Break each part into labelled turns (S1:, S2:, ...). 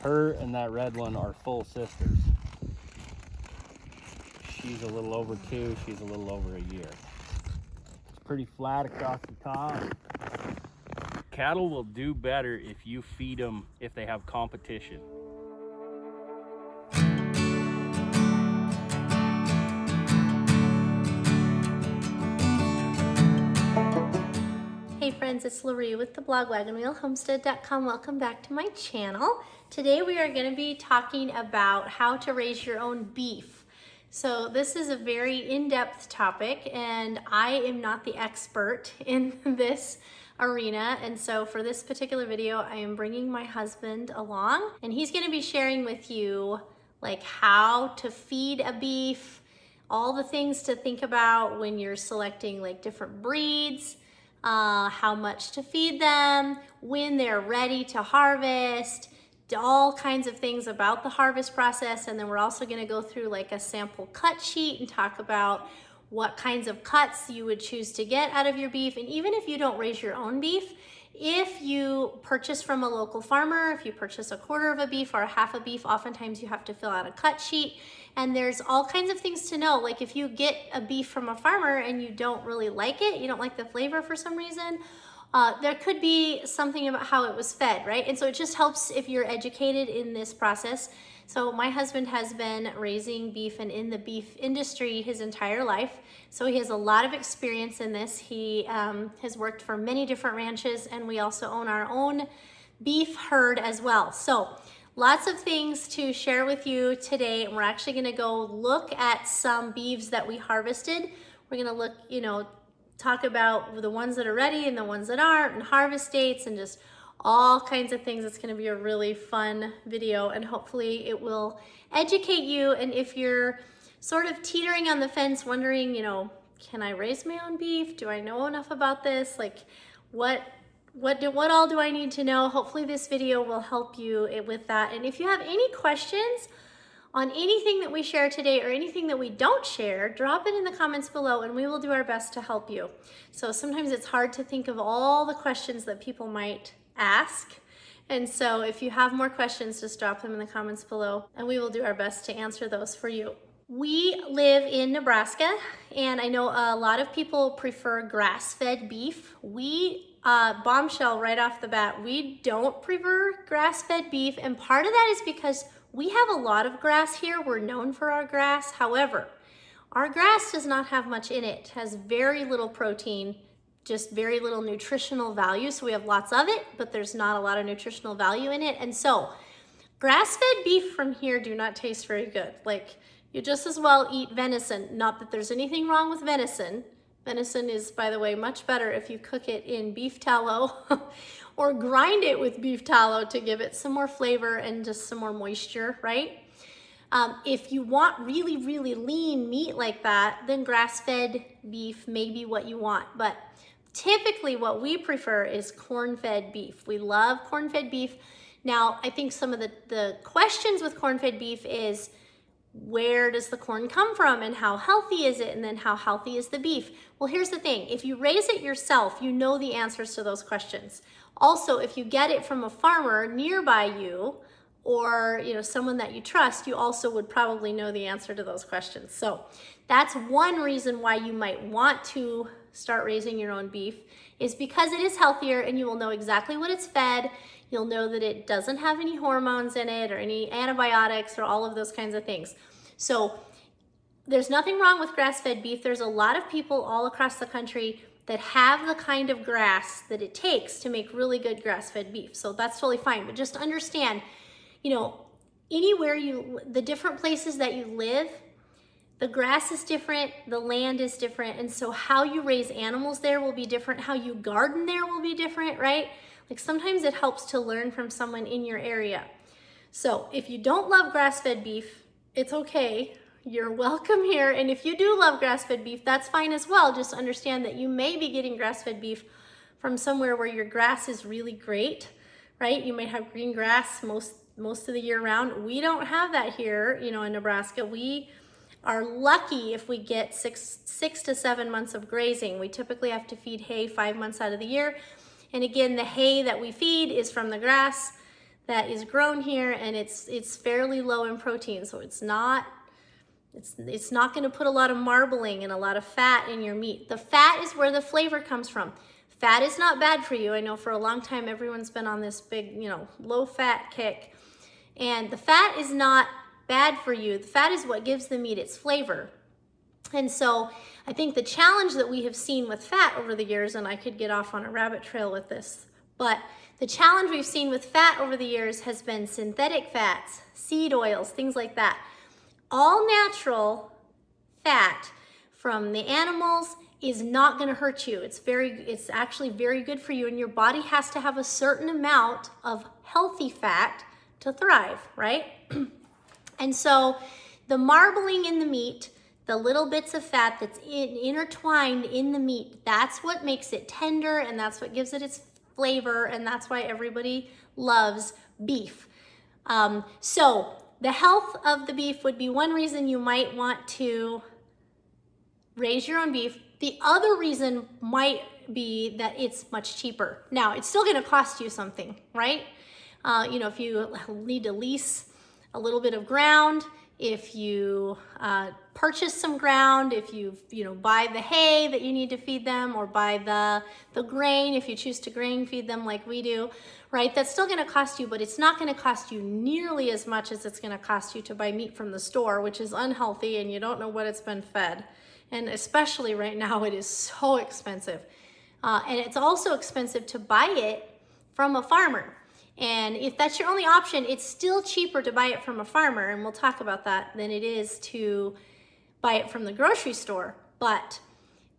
S1: Her and that red one are full sisters. She's a little over 2, she's a little over a year. It's pretty flat across the top. Cattle will do better if you feed them if they have competition.
S2: Hey friends, it's Loree with the blog wagonwheelhomestead.com. Welcome back to my channel. Today we are going to be talking about how to raise your own beef. So this is a very in-depth topic and I am not the expert in this arena, and so for this particular video I am bringing my husband along and he's going to be sharing with you like how to feed a beef, all the things to think about when you're selecting like different breeds, how much to feed them, when they're ready to harvest, all kinds of things about the harvest process. And then we're also going to go through like a sample cut sheet and talk about what kinds of cuts you would choose to get out of your beef. And even if you don't raise your own beef, if you purchase from a local farmer, if you purchase a quarter of a beef or a half a beef, oftentimes you have to fill out a cut sheet. And there's all kinds of things to know. Like if you get a beef from a farmer and you don't really like it, you don't like the flavor for some reason, there could be something about how it was fed, right? And so it just helps if you're educated in this process. So my husband has been raising beef and in the beef industry his entire life. So he has a lot of experience in this. He has worked for many different ranches, and we also own our own beef herd as well. So lots of things to share with you today. And we're actually gonna go look at some beeves that we harvested. We're gonna look, talk about the ones that are ready and the ones that aren't, and harvest dates, and just all kinds of things. It's going to be a really fun video, and hopefully it will educate you. And if you're sort of teetering on the fence wondering, can I raise my own beef? Do I know enough about this? Like what all do I need to know? Hopefully this video will help you with that. And if you have any questions on anything that we share today or anything that we don't share, drop it in the comments below and we will do our best to help you. So sometimes it's hard to think of all the questions that people might ask. And so if you have more questions, just drop them in the comments below and we will do our best to answer those for you. We live in Nebraska, and I know a lot of people prefer grass-fed beef. We, bombshell right off the bat, we don't prefer grass-fed beef, and part of that is because we have a lot of grass here. We're known for our grass. However, our grass does not have much in it. It has very little protein, just very little nutritional value. So we have lots of it, but there's not a lot of nutritional value in it. And so grass-fed beef from here do not taste very good. Like, you just as well eat venison. Not that there's anything wrong with venison. Venison is, by the way, much better if you cook it in beef tallow or grind it with beef tallow to give it some more flavor and just some more moisture, right? If you want really, really lean meat like that, then grass-fed beef may be what you want. But typically what we prefer is corn-fed beef. We love corn-fed beef. Now, I think some of the questions with corn-fed beef is, where does the corn come from and how healthy is it, and then how healthy is the beef? Well, here's the thing. If you raise it yourself, you know the answers to those questions. Also, if you get it from a farmer nearby you or someone that you trust, you also would probably know the answer to those questions. So that's one reason why you might want to start raising your own beef, is because it is healthier and you will know exactly what it's fed. You'll know that it doesn't have any hormones in it or any antibiotics or all of those kinds of things. So there's nothing wrong with grass-fed beef. There's a lot of people all across the country that have the kind of grass that it takes to make really good grass-fed beef. So that's totally fine. But just understand, anywhere the different places that you live, the grass is different, the land is different, and so how you raise animals there will be different, how you garden there will be different, right? Like sometimes it helps to learn from someone in your area. So if you don't love grass-fed beef, it's okay. You're welcome here. And if you do love grass-fed beef, that's fine as well. Just understand that you may be getting grass-fed beef from somewhere where your grass is really great, right? You might have green grass most of the year round. We don't have that here, in Nebraska. We are lucky if we get six to 7 months of grazing. We typically have to feed hay 5 months out of the year. And again, the hay that we feed is from the grass that is grown here, and it's fairly low in protein, so it's not going to put a lot of marbling and a lot of fat in your meat. The fat is where the flavor comes from. Fat is not bad for you. I know for a long time everyone's been on this big, low fat kick, and the fat is not bad for you. The fat is what gives the meat its flavor. And so I think the challenge that we have seen with fat over the years, and I could get off on a rabbit trail with this, but the challenge we've seen with fat over the years has been synthetic fats, seed oils, things like that. All natural fat from the animals is not going to hurt you. It's actually very good for you, and your body has to have a certain amount of healthy fat to thrive, right? And so the marbling in the meat, the little bits of fat that's intertwined in the meat, that's what makes it tender, and that's what gives it its flavor, and that's why everybody loves beef. So the health of the beef would be one reason you might want to raise your own beef. The other reason might be that it's much cheaper. Now, it's still going to cost you something, right? If you need to lease a little bit of ground, if you purchase some ground, if you buy the hay that you need to feed them, or buy the grain, if you choose to grain feed them like we do, right? That's still going to cost you, but it's not going to cost you nearly as much as it's going to cost you to buy meat from the store, which is unhealthy and you don't know what it's been fed. And especially right now, it is so expensive. And it's also expensive to buy it from a farmer. And if that's your only option, it's still cheaper to buy it from a farmer, and we'll talk about that, than it is to buy it from the grocery store. But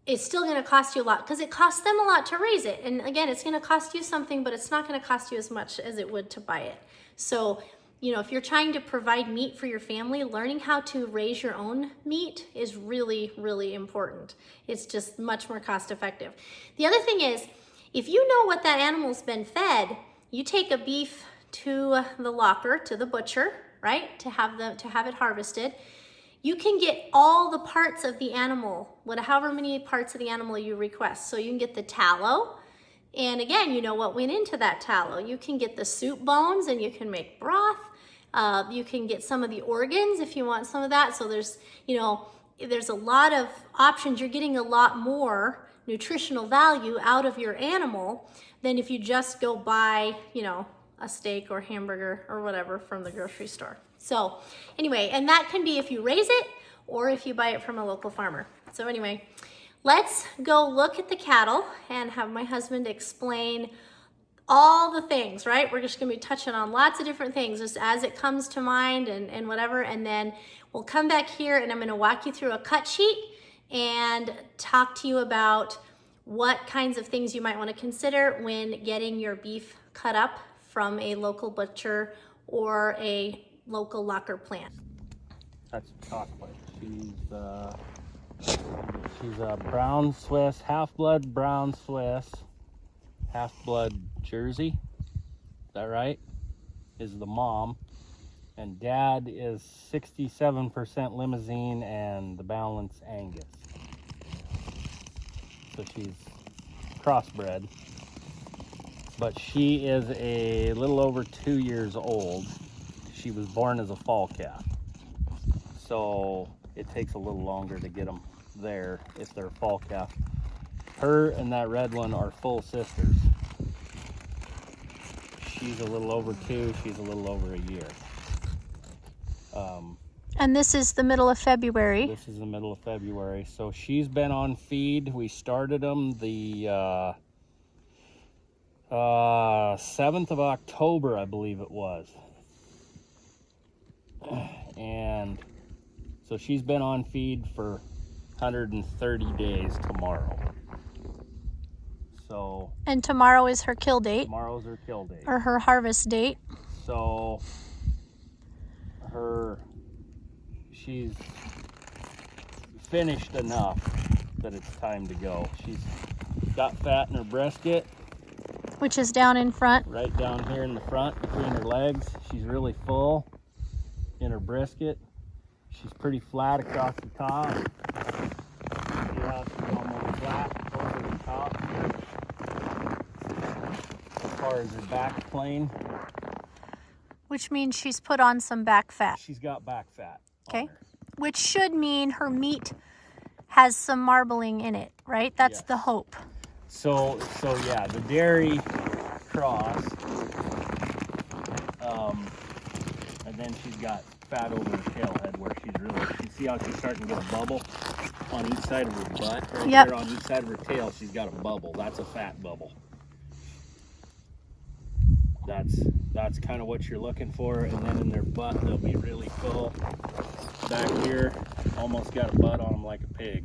S2: it's still going to cost you a lot because it costs them a lot to raise it. And again, it's going to cost you something, but it's not going to cost you as much as it would to buy it. So, if you're trying to provide meat for your family, learning how to raise your own meat is really, really important. It's just much more cost effective. The other thing is, if you know what that animal's been fed, you take a beef to the locker, to the butcher, right? To have it harvested. You can get all the parts of the animal, however many parts of the animal you request. So you can get the tallow, and again, you know what went into that tallow. You can get the soup bones, and you can make broth. You can get some of the organs if you want some of that. So there's a lot of options. You're getting a lot more nutritional value out of your animal than if you just go buy, a steak or hamburger or whatever from the grocery store. So anyway, and that can be if you raise it or if you buy it from a local farmer. So anyway, let's go look at the cattle and have my husband explain all the things, right? We're just gonna be touching on lots of different things just as it comes to mind and whatever. And then we'll come back here and I'm gonna walk you through a cut sheet and talk to you about what kinds of things you might want to consider when getting your beef cut up from a local butcher or a local locker plant.
S1: That's chocolate. She's a brown Swiss, half-blood brown Swiss, half-blood Jersey. Is that right? Is the mom. And dad is 67% Limousine and the balance Angus. So she's crossbred, but she is a little over 2 years old. She was born as a fall calf, so it takes a little longer to get them there if they're a fall calf. Her and that red one are full sisters. She's a little over 2, she's a little over a year.
S2: And this is the middle of February.
S1: This is the middle of February. So she's been on feed. We started them the 7th of October, I believe it was. And so she's been on feed for 130 days tomorrow. So.
S2: And tomorrow is her kill date.
S1: Tomorrow's her kill date.
S2: Or her harvest date.
S1: So she's finished enough that it's time to go. She's got fat in her brisket.
S2: Which is down in front.
S1: Right down here in the front between her legs. She's really full in her brisket. She's pretty flat across the top. Yeah, she's almost flat over the top. As far as her back plane.
S2: Which means she's put on some back fat.
S1: She's got back fat.
S2: Okay.
S1: On her.
S2: Which should mean her meat has some marbling in it, right? That's
S1: Yes.
S2: the hope.
S1: So yeah, the dairy cross, and then she's got fat over her tail head where she's really, you see how she's starting to get a bubble on each side of her butt? Right
S2: Yep.
S1: there on each side of her tail, she's got a bubble. That's a fat bubble. That's kind of what you're looking for. And then in their butt, they'll be really full. Back here, almost got a butt on them like a pig.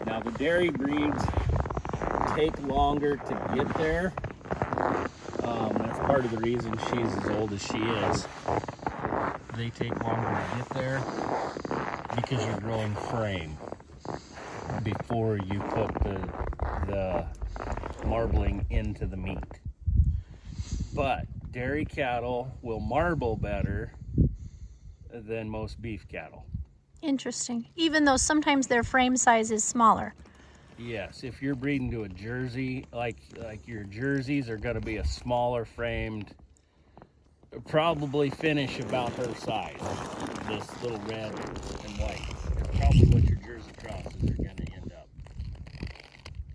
S1: Now the dairy breeds take longer to get there. That's part of the reason she's as old as she is. They take longer to get there because you're growing frame before you put the marbling into the meat. But dairy cattle will marble better than most beef cattle.
S2: Interesting. Even though sometimes their frame size is smaller.
S1: Yes, if you're breeding to a Jersey, like your Jerseys are going to be a smaller framed, probably finish about her size. This little red and white. It's probably what your Jersey crosses are going to end up.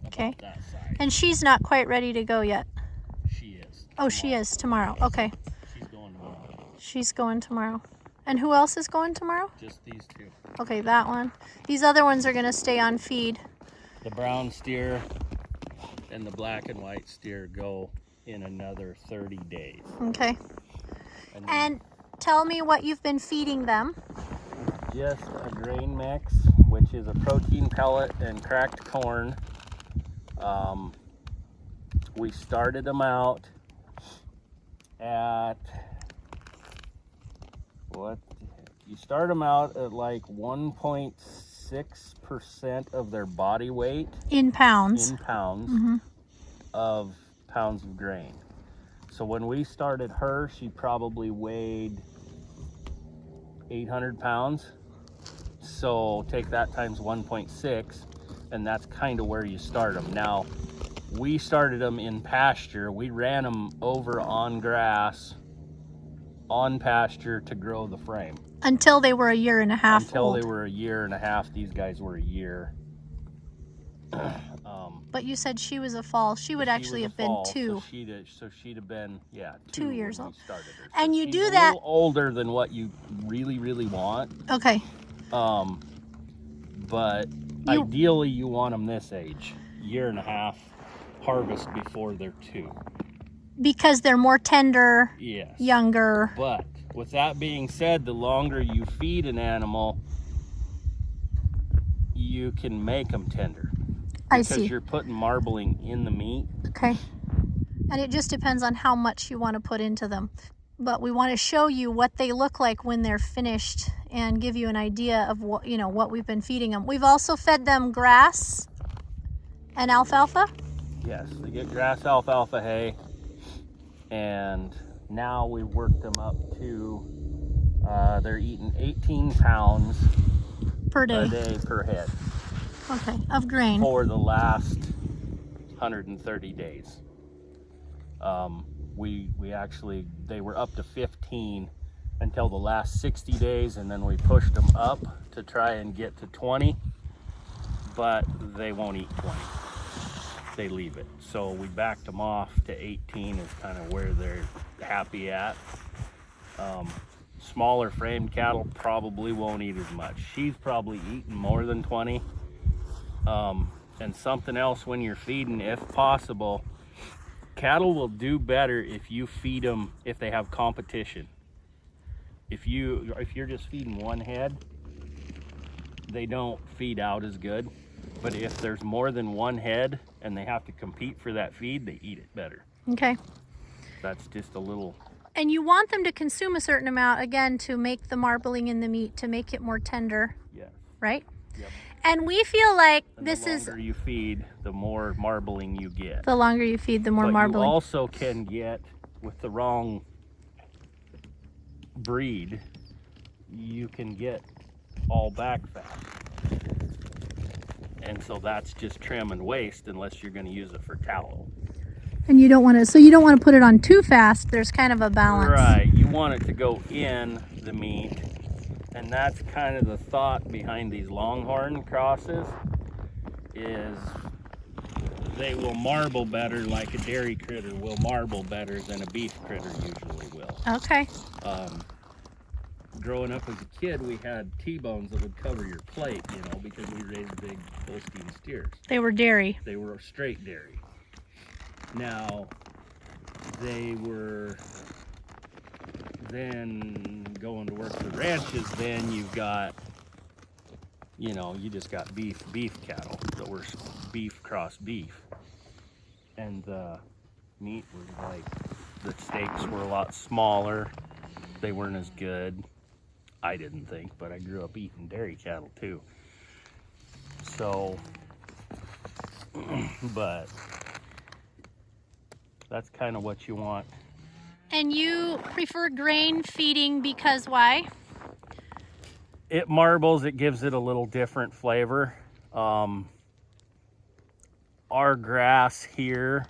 S2: Okay.
S1: About that size.
S2: And she's not quite ready to go yet.
S1: She is.
S2: Oh, she is tomorrow. Okay.
S1: She's going tomorrow.
S2: She's going tomorrow. And who else is going tomorrow?
S1: Just these two.
S2: Okay, that one. These other ones are going to stay on feed.
S1: The brown steer and the black and white steer go in another 30 days.
S2: Okay.
S1: And
S2: And tell me what you've been feeding them.
S1: just a grain mix, which is a protein pellet and cracked corn. We started them out at what? You start them out at like 1.6% of their body weight
S2: In pounds.
S1: in pounds
S2: Mhm.
S1: of pounds of grain. So when we started her, she probably weighed 800 pounds. So take that times 1.6, and that's kind of where you start them. Now, we started them in pasture. We ran them over on grass, on pasture to grow the frame.
S2: Until they were a year and a half
S1: Until
S2: old.
S1: they were a year and a half. These guys were a year.
S2: But you said she was a fall. She would actually have been 2.
S1: So she'd have been, yeah,
S2: 2 years
S1: when
S2: old.
S1: we started her.
S2: And you
S1: she's
S2: do
S1: a
S2: that-
S1: little older than what you really, really want.
S2: Okay.
S1: But ideally you want them this age, year and a half, harvest before they're 2.
S2: Because they're more tender,
S1: Yes.
S2: younger.
S1: But with that being said, the longer you feed an animal, you can make them tender.
S2: I
S1: Because
S2: see.
S1: you're putting marbling in the meat.
S2: Okay. And it just depends on how much you want to put into them. But we want to show you what they look like when they're finished and give you an idea of what, what we've been feeding them. We've also fed them grass and alfalfa.
S1: Yes, they get grass alfalfa hay. And now we've worked them up to, they're eating 18 pounds
S2: Per day.
S1: a day per head
S2: Okay, of grain.
S1: for the last 130 days. We actually, they were up to 15 until the last 60 days, and then we pushed them up to try and get to 20, but they won't eat 20. They leave it. So we backed them off to 18 is kind of where they're happy at. Smaller framed cattle probably won't eat as much. She's probably eating more than 20. And something else when you're feeding, if possible, cattle will do better if you feed them if they have competition. If you're just feeding one head, they don't feed out as good. But if there's more than one head and they have to compete for that feed, they eat it better.
S2: Okay.
S1: That's just a little.
S2: And you want them to consume a certain amount, again, to make the marbling in the meat, to make it more tender,
S1: Yes.
S2: right?
S1: Yep.
S2: And we feel like
S1: And
S2: this
S1: the
S2: is,
S1: longer you feed, the more marbling you get.
S2: the longer you feed, the more
S1: But
S2: marbling.
S1: you also can get, with the wrong breed, you can get all back fat. And so that's just trim and waste unless you're going to use it for tallow.
S2: And you don't want to, so you don't want to put it on too fast. There's kind of a balance.
S1: Right, you want it to go in the meat, and that's kind of the thought behind these longhorn crosses, is they will marble better, like a dairy critter will marble better than a beef critter usually will.
S2: Okay.
S1: Growing up as a kid, we had T-bones that would cover your plate, you know, because we raised big Holstein steers.
S2: They were dairy.
S1: They were straight dairy. Now, they were then going to work the ranches, then you've got, you know, you just got beef cattle that were beef cross beef. And the meat was like, the steaks were a lot smaller. They weren't as good, I didn't think, but I grew up eating dairy cattle too. So, but that's kind of what you want.
S2: And you prefer grain feeding because why?
S1: It marbles, it gives it a little different flavor. Our grass here,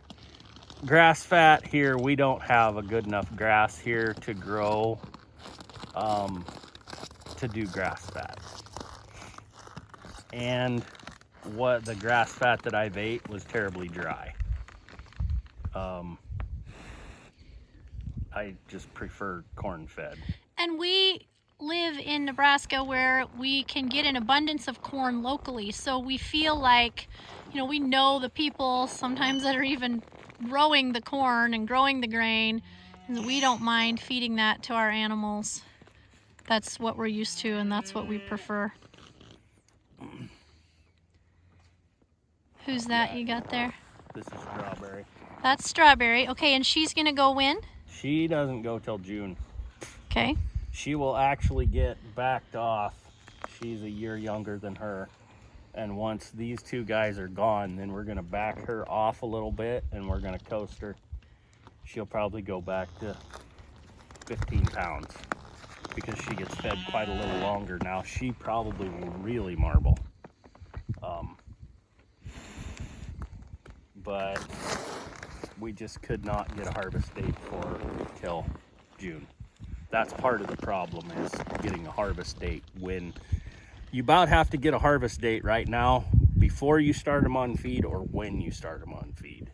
S1: grass fat here, we don't have a good enough grass here to grow, to do grass fat. And what the grass fat that I've ate was terribly dry. I just prefer corn fed.
S2: And we live in Nebraska where we can get an abundance of corn locally. So we feel like, you know, we know the people sometimes that are even growing the corn and growing the grain, and we don't mind feeding that to our animals. That's what we're used to, and that's what we prefer. Who's that you got there?
S1: This is Strawberry.
S2: That's Strawberry. Okay, and she's gonna go when?
S1: She doesn't go till June.
S2: Okay.
S1: She will actually get backed off. She's a year younger than her. And once these two guys are gone, then we're gonna back her off a little bit and we're gonna coast her. She'll probably go back to 15 pounds because she gets fed quite a little longer now. She probably will really marble. But we just could not get a harvest date for her till June. That's part of the problem, is getting a harvest date. When you about have to get a harvest date right now before you start them on feed or when you start them on feed.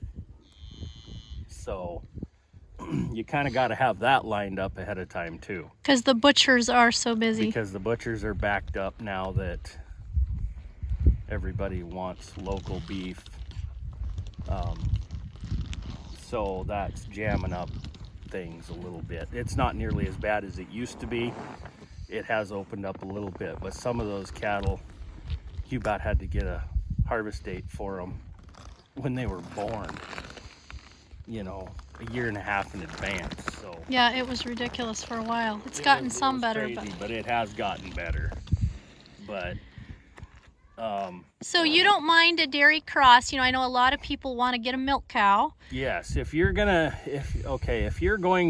S1: So you kind of got to have that lined up ahead of time too.
S2: Because the butchers are so busy.
S1: Because the butchers are backed up now that everybody wants local beef. So that's jamming up things a little bit. It's not nearly as bad as it used to be. It has opened up a little bit, but some of those cattle, you about had to get a harvest date for them when they were born, you know, a year and a half in advance. So
S2: yeah, it was ridiculous for a while. It's gotten some better,
S1: crazy, but it has gotten better. But
S2: so you don't mind a dairy cross? You know, I know a lot of people want to get a milk cow.
S1: yes, if you're going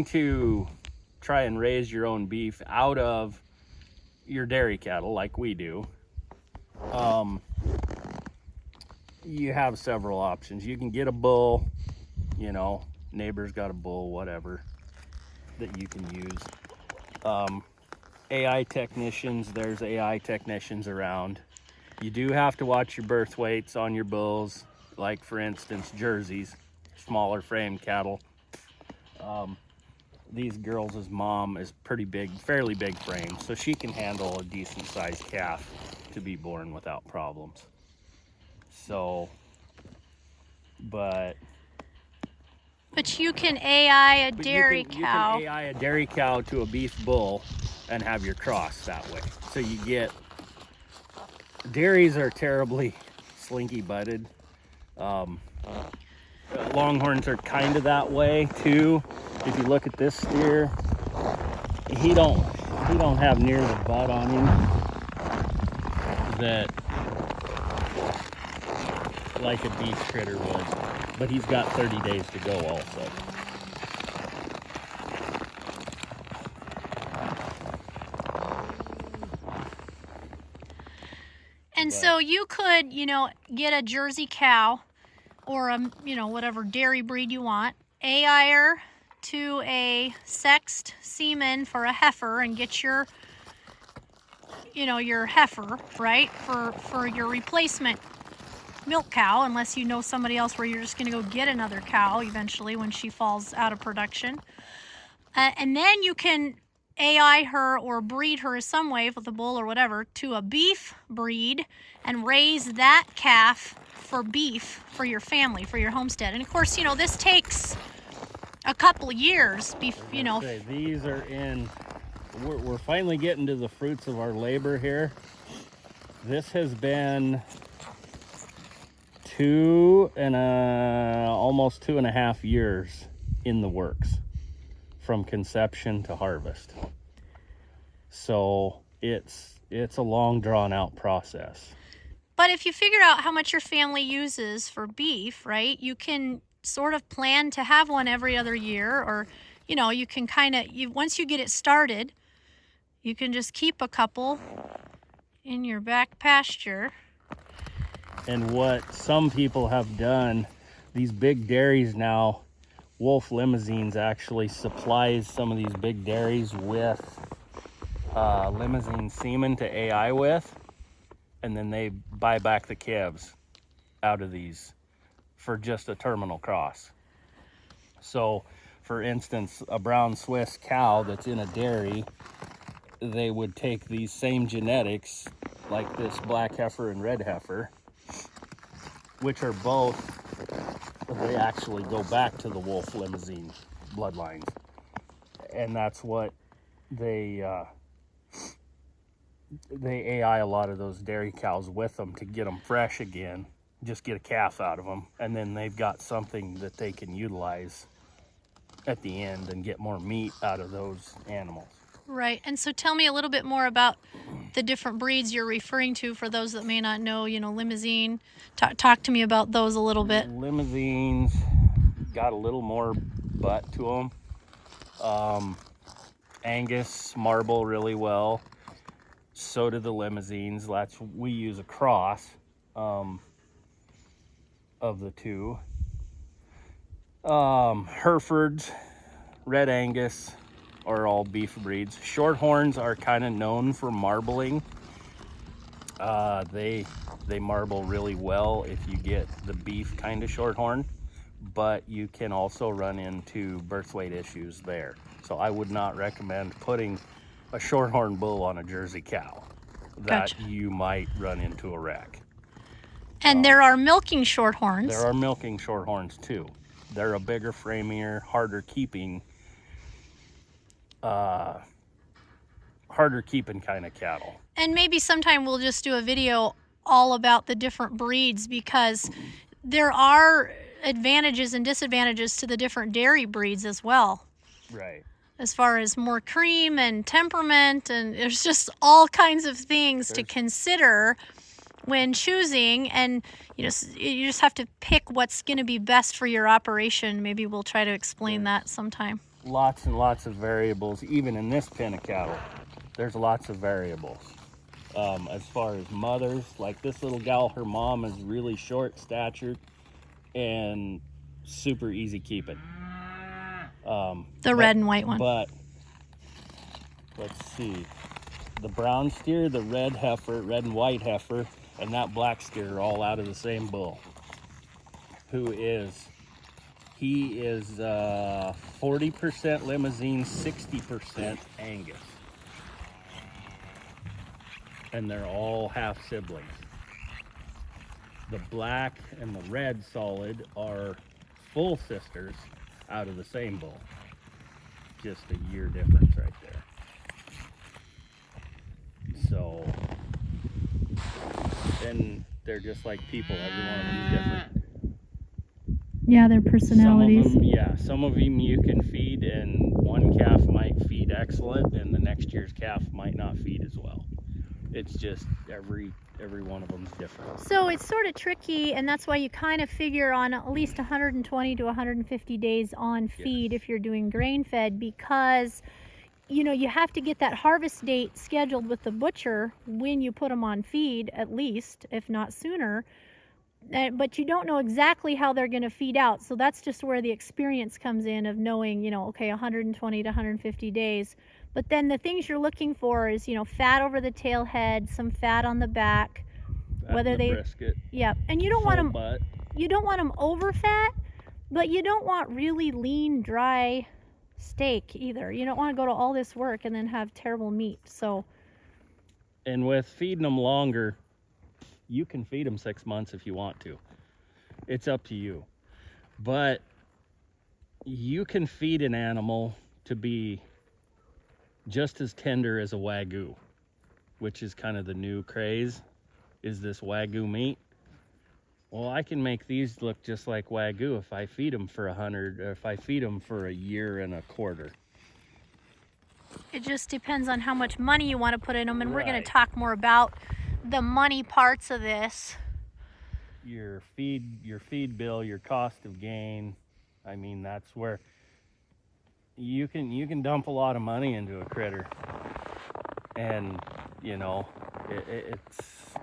S1: to try and raise your own beef out of your dairy cattle like we do, you have several options. You can get a bull, you know, neighbor's got a bull, whatever, that you can use. AI technicians, there's AI technicians around. You do have to watch your birth weights on your bulls, like for instance Jerseys, smaller frame cattle. These girls' mom is pretty big, fairly big frame, so she can handle a decent sized calf to be born without problems. So, but
S2: you can AI a dairy cow.
S1: You can AI a dairy cow to a beef bull and have your cross that way. So you get, dairies are terribly slinky butted. Longhorns are kind of that way too. If you look at this steer, he don't have near the butt on him that like a beef critter would, but he's got 30 days to go also.
S2: And so you could, you know, get a Jersey cow or a, you know, whatever dairy breed you want, AI her to a sexed semen for a heifer and get your, you know, your heifer, right, for your replacement milk cow, unless you know somebody else where you're just going to go get another cow eventually when she falls out of production. And then you can AI her or breed her some way with a bull or whatever to a beef breed and raise that calf for beef for your family, for your homestead. And of course, you know, this takes a couple of years, you know.
S1: These are in, we're finally getting to the fruits of our labor here. This has been almost 2.5 years in the works from conception to harvest. So it's a long drawn out process.
S2: But if you figure out how much your family uses for beef, right, you can sort of plan to have one every other year, or, you know, you can kind of, once you get it started, you can just keep a couple in your back pasture.
S1: And what some people have done, these big dairies now, Wolf Limousines actually supplies some of these big dairies with limousine semen to AI with, and then they buy back the calves out of these for just a terminal cross. So, for instance, a brown Swiss cow that's in a dairy, they would take these same genetics, like this black heifer and red heifer, which are both, they actually go back to the Wolf Limousine bloodlines. And that's what they AI a lot of those dairy cows with them to get them fresh again, just get a calf out of them, and then they've got something that they can utilize at the end and get more meat out of those animals.
S2: Right. And so tell me a little bit more about the different breeds you're referring to for those that may not know, you know, limousine. Talk to me about those a little bit.
S1: Limousines got a little more butt to them. Angus marble really well. So do the limousines. We use a cross of the two. Herefords, Red Angus are all beef breeds. Shorthorns are kind of known for marbling. They marble really well if you get the beef kind of shorthorn, but you can also run into birth weight issues there. So I would not recommend putting a shorthorn bull on a Jersey cow. That
S2: Gotcha.
S1: You might run into a wreck.
S2: And there are milking shorthorns.
S1: There are milking shorthorns too. They're a bigger, framier, harder keeping kind of cattle.
S2: And maybe sometime we'll just do a video all about the different breeds, because there are advantages and disadvantages to the different dairy breeds as well.
S1: Right.
S2: As far as more cream and temperament, and there's just all kinds of things to consider when choosing, and you just have to pick what's going to be best for your operation. Maybe we'll try to explain that sometime.
S1: Lots and lots of variables, even in this pen of cattle. There's lots of variables. As far as mothers, like this little gal, her mom is really short statured and super easy keeping.
S2: The red and white one.
S1: But let's see, the brown steer, the red heifer, red and white heifer, and that black steer are all out of the same bull. He is 40% limousine, 60% Angus. And they're all half siblings. The black and the red solid are full sisters out of the same bull. Just a year difference right there. So, and they're just like people. Every one of them is different.
S2: Yeah, their personalities.
S1: Some of them you can feed, and one calf might feed excellent, and the next year's calf might not feed as well. It's just every one of them is different.
S2: So it's sort of tricky, and that's why you kind of figure on at least 120 to 150 days on feed if you're doing grain fed, because you know you have to get that harvest date scheduled with the butcher when you put them on feed, at least, if not sooner. but you don't know exactly how they're going to feed out. So that's just where the experience comes in of knowing, okay, 120 to 150 days. But then the things you're looking for is, fat over the tail head, some fat on the back,
S1: whether they brisket.
S2: Yeah, and you don't want them over fat, but you don't want really lean, dry steak either. You don't want to go to all this work and then have terrible meat. So,
S1: and with feeding them longer, you can feed them 6 months if you want to. It's up to you. But you can feed an animal to be just as tender as a Wagyu, which is kind of the new craze, is this Wagyu meat. Well, I can make these look just like Wagyu if I feed them for 100, or if I feed them for a year and a quarter.
S2: It just depends on how much money you want to put in them, and we're going to talk more about the money parts of this.
S1: Your feed bill, your cost of gain. I mean, that's where you can dump a lot of money into a critter, and it's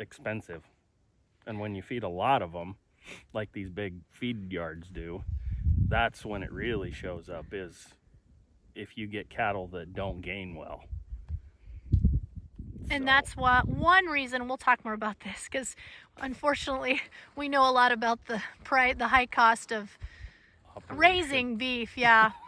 S1: expensive. And when you feed a lot of them, like these big feed yards do, that's when it really shows up, is if you get cattle that don't gain well.
S2: And that's one reason, we'll talk more about this, because unfortunately we know a lot about the high cost of raising beef,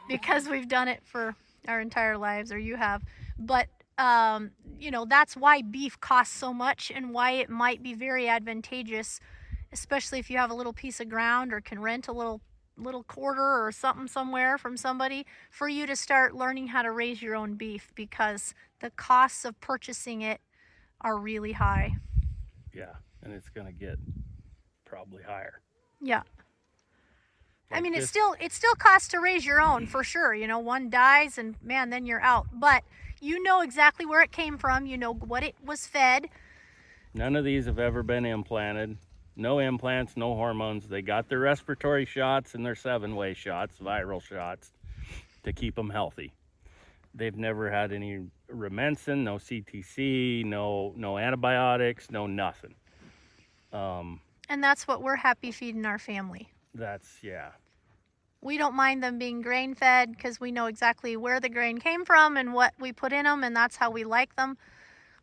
S2: because we've done it for our entire lives, or you have. But that's why beef costs so much, and why it might be very advantageous, especially if you have a little piece of ground or can rent a little quarter or something somewhere from somebody, for you to start learning how to raise your own beef, because the costs of purchasing it are really high.
S1: Yeah, and it's gonna get probably higher.
S2: Yeah. I mean, it still costs to raise your own, for sure. One dies and man, then you're out. But you know exactly where it came from. You know what it was fed.
S1: None of these have ever been implanted. No implants, no hormones. They got their respiratory shots and their 7-way shots, viral shots, to keep them healthy. They've never had any Rumensin, no CTC, no antibiotics, no nothing.
S2: And that's what we're happy feeding our family.
S1: Yeah.
S2: We don't mind them being grain fed, because we know exactly where the grain came from and what we put in them, and that's how we like them.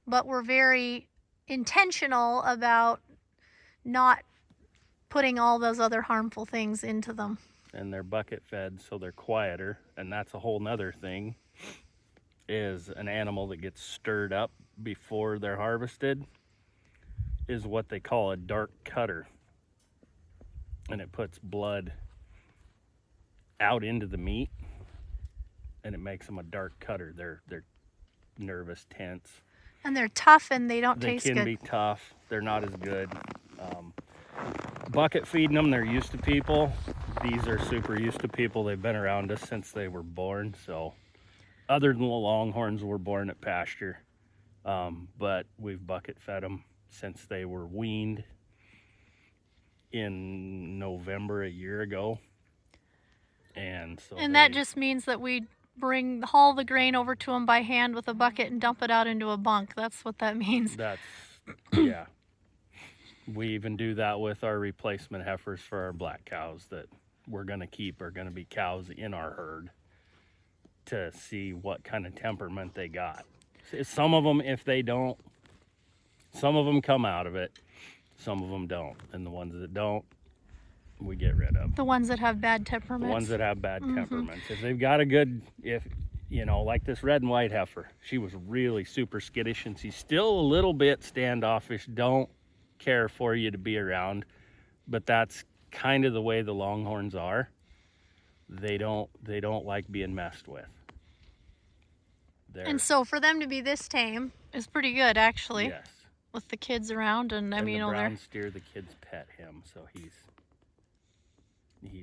S2: But we're very intentional about not putting all those other harmful things into them.
S1: And they're bucket fed, so they're quieter. And that's a whole nother thing, is an animal that gets stirred up before they're harvested is what they call a dark cutter. And it puts blood out into the meat, and it makes them a dark cutter. They're nervous, tense,
S2: and they're tough, and they taste good.
S1: They can be tough. They're not as good. Bucket feeding them, they're used to people. These are super used to people. They've been around us since they were born. So other than the Longhorns were born at pasture, but we've bucket fed them since they were weaned in November a year ago. And that
S2: just means that we haul the grain over to them by hand with a bucket and dump it out into a bunk. That's what that means.
S1: Yeah. We even do that with our replacement heifers for our black cows that we're going to keep, are going to be cows in our herd, to see what kind of temperament they got. Some of them, some of them come out of it, some of them don't. And the ones that don't, we get rid of.
S2: The ones that have bad temperaments.
S1: The ones that have bad temperaments. If they've got like this red and white heifer, she was really super skittish, and she's still a little bit standoffish, don't care for you to be around, but that's kind of the way the Longhorns are. They don't like being messed with. And
S2: so for them to be this tame is pretty good, actually.
S1: Yes.
S2: With the kids around, and
S1: the brown steer, the kids pet him, so he's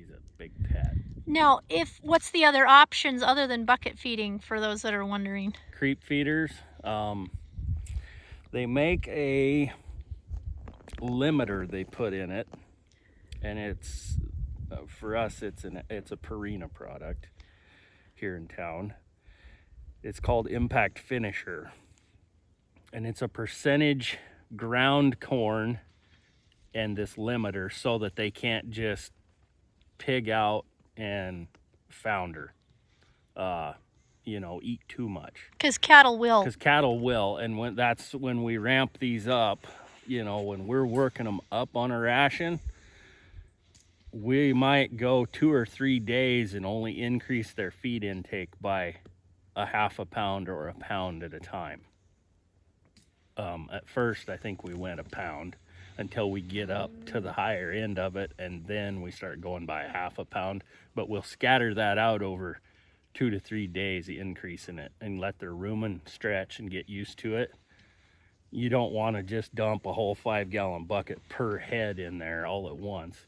S1: a big pet.
S2: Now, what's the other options other than bucket feeding, for those that are wondering?
S1: Creep feeders. They make a limiter they put in it, and it's for us it's a Purina product here in town. It's called Impact Finisher, and it's a percentage ground corn and this limiter so that they can't just pig out and founder, you know, eat too much.
S2: Because cattle will.
S1: Because cattle will, and that's when we ramp these up, you know, when we're working them up on a ration, we might go 2 or 3 days and only increase their feed intake by a half a pound or a pound at a time. At first, I think we went a pound until we get up to the higher end of it, and then we start going by a half a pound. But we'll scatter that out over 2 to 3 days, increasing it, and let their rumen stretch and get used to it. You don't want to just dump a whole 5-gallon bucket per head in there all at once,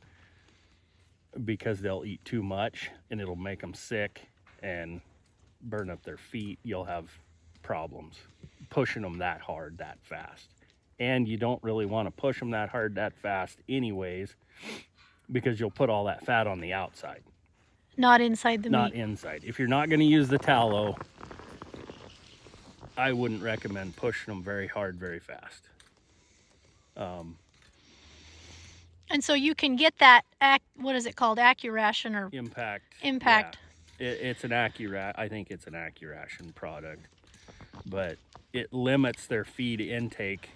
S1: because they'll eat too much and it'll make them sick and burn up their feet. You'll have problems pushing them that hard that fast, and you don't really want to push them that hard that fast anyways, because you'll put all that fat on the outside,
S2: not inside the meat.
S1: Not inside. If you're not going to use the tallow, I wouldn't recommend pushing them very hard very fast.
S2: And so you can get that, what is it called, AccuRation or
S1: Impact.
S2: Yeah.
S1: It's an I think it's an AccuRation product, but it limits their feed intake.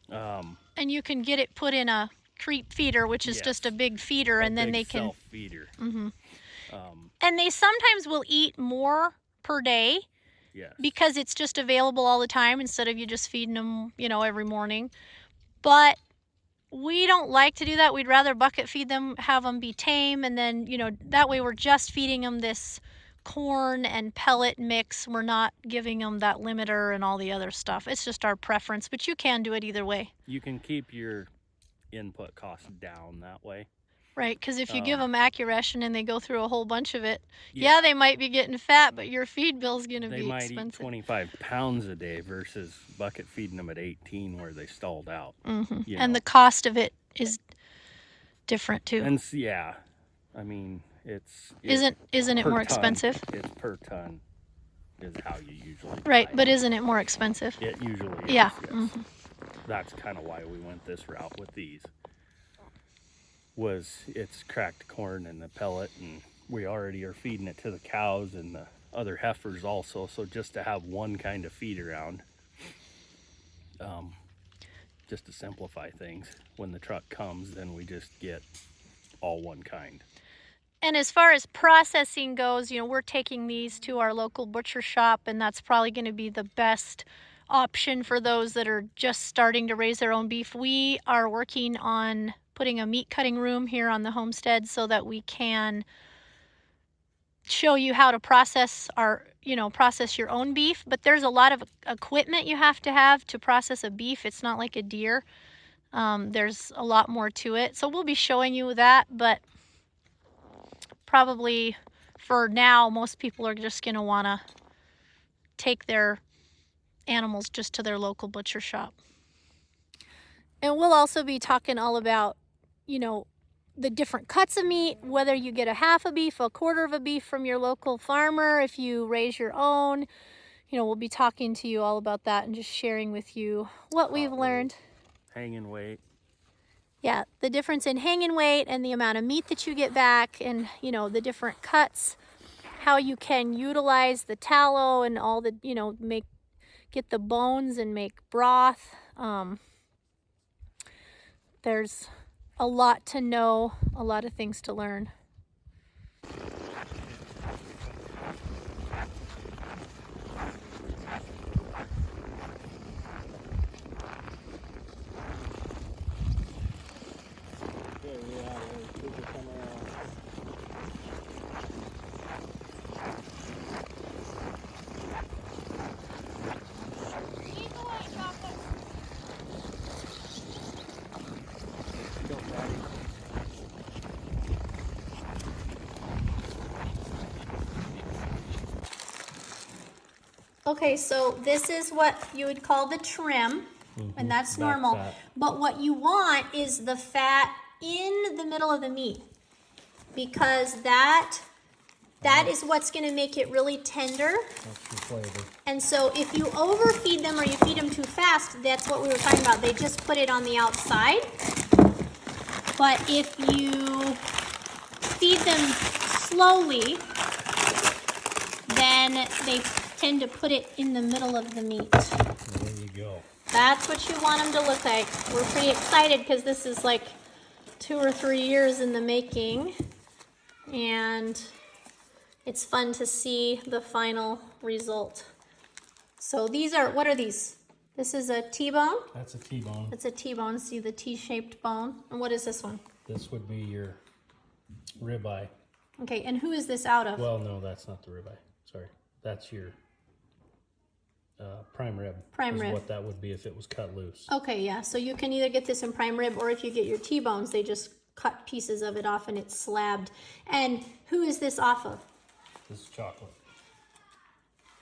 S2: And you can get it put in a creep feeder, which is just a big feeder, and then they can
S1: self-feeder.
S2: And they sometimes will eat more per day.
S1: Yes.
S2: Because it's just available all the time instead of you just feeding them, you know, every morning. But we don't like to do that. We'd rather bucket feed them, have them be tame, and then, you know, that way we're just feeding them this corn and pellet mix. We're not giving them that limiter and all the other stuff. It's just our preference, but you can do it either way.
S1: You can keep your input costs down that way.
S2: Right, because if you give them AccuRation and they go through a whole bunch of it, yeah, they might be getting fat, but your feed bill's going to be expensive.
S1: They might eat 25 pounds a day versus bucket feeding them at 18 where they stalled out.
S2: And the cost of it is different too.
S1: And yeah, I mean,
S2: isn't it more expensive?
S1: It's per ton is how you usually
S2: Right,
S1: buy
S2: but
S1: it.
S2: isn't it more expensive?
S1: It usually is.
S2: Yeah.
S1: Yes. That's kind of why we went this route with these. It's cracked corn and the pellet, and we already are feeding it to the cows and the other heifers also, so just to have one kind of feed around, just to simplify things. When the truck comes, then we just get all one kind.
S2: And as far as processing goes, you know, we're taking these to our local butcher shop, and that's probably going to be the best option for those that are just starting to raise their own beef. We are working on putting a meat cutting room here on the homestead so that we can show you how to process process your own beef. But there's a lot of equipment you have to process a beef. It's not like a deer. There's a lot more to it. So we'll be showing you that, but probably for now, most people are just going to want to take their animals just to their local butcher shop. And we'll also be talking all about, you know, the different cuts of meat, whether you get a half a beef, a quarter of a beef from your local farmer, if you raise your own. You know, we'll be talking to you all about that and just sharing with you what we've learned.
S1: Hanging weight.
S2: Yeah, the difference in hanging weight and the amount of meat that you get back, and, you know, the different cuts, how you can utilize the tallow and all the, you know, get the bones and make broth. There's a lot to know, a lot of things to learn. Okay, so this is what you would call the trim, and that's normal. But what you want is the fat in the middle of the meat, because that That is what's gonna make it really tender.
S1: That's your flavor.
S2: And so if you overfeed them or you feed them too fast, that's what we were talking about. They just put it on the outside. But if you feed them slowly, then they tend to put it in the middle of the meat.
S1: There you go.
S2: That's what you want them to look like. We're pretty excited because this is like 2 or 3 years in the making. And it's fun to see the final result. So these are, what are these? This is a T-bone?
S1: That's a T-bone.
S2: It's a T-bone, see the T-shaped bone. And what is this one?
S1: This would be your ribeye.
S2: Okay, and who is this out of?
S1: Well, no, that's not the ribeye. Sorry. That's your prime rib.
S2: Prime rib.
S1: What that would be if it was cut loose.
S2: Okay, yeah, so you can either get this in prime rib, or if you get your T-bones, they just cut pieces of it off and it's slabbed. And who is this off of?
S1: This is chocolate.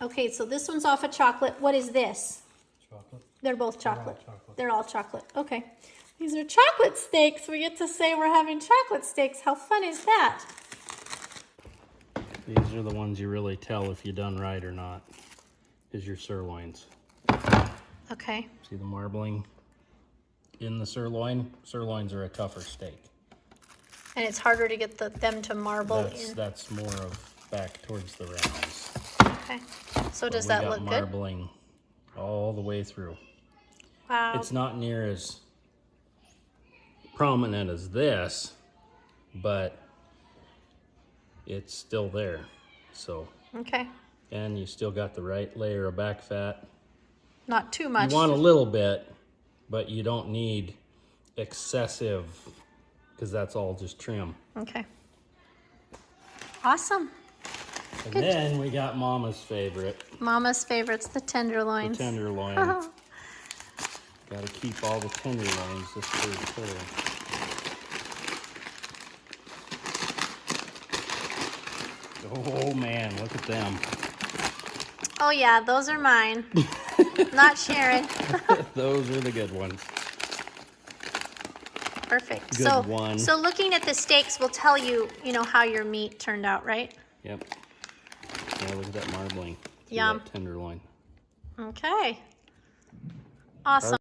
S2: Okay, so this one's off of chocolate. What is this?
S1: Chocolate.
S2: They're both chocolate.
S1: They're all chocolate.
S2: They're all chocolate. Okay. These are chocolate steaks. We get to say we're having chocolate steaks. How fun is that?
S1: These are the ones you really tell if you done right or not, is your sirloins.
S2: Okay.
S1: See the marbling in the sirloin? Sirloins are a tougher steak.
S2: And it's harder to get them to marble in.
S1: That's more of back towards the rounds.
S2: Okay. So does that look good?
S1: Marbling all the way through.
S2: Wow.
S1: It's not near as prominent as this, but it's still there. So.
S2: Okay.
S1: And you still got the right layer of back fat.
S2: Not too much.
S1: You want a little bit, but you don't need excessive, because that's all just trim.
S2: Okay. Awesome.
S1: And
S2: Good.
S1: then we got Mama's favorite.
S2: Mama's favorite's the tenderloins.
S1: The tenderloin. Got to keep all the tenderloins just for her. Oh man, look at them.
S2: Oh yeah, those are mine. Not Sharon.
S1: Those are the good ones.
S2: Perfect.
S1: Good one.
S2: So looking at the steaks will tell you, how your meat turned out, right?
S1: Yep. Yeah, look at that marbling.
S2: Yum.
S1: That tenderloin.
S2: Okay. Awesome.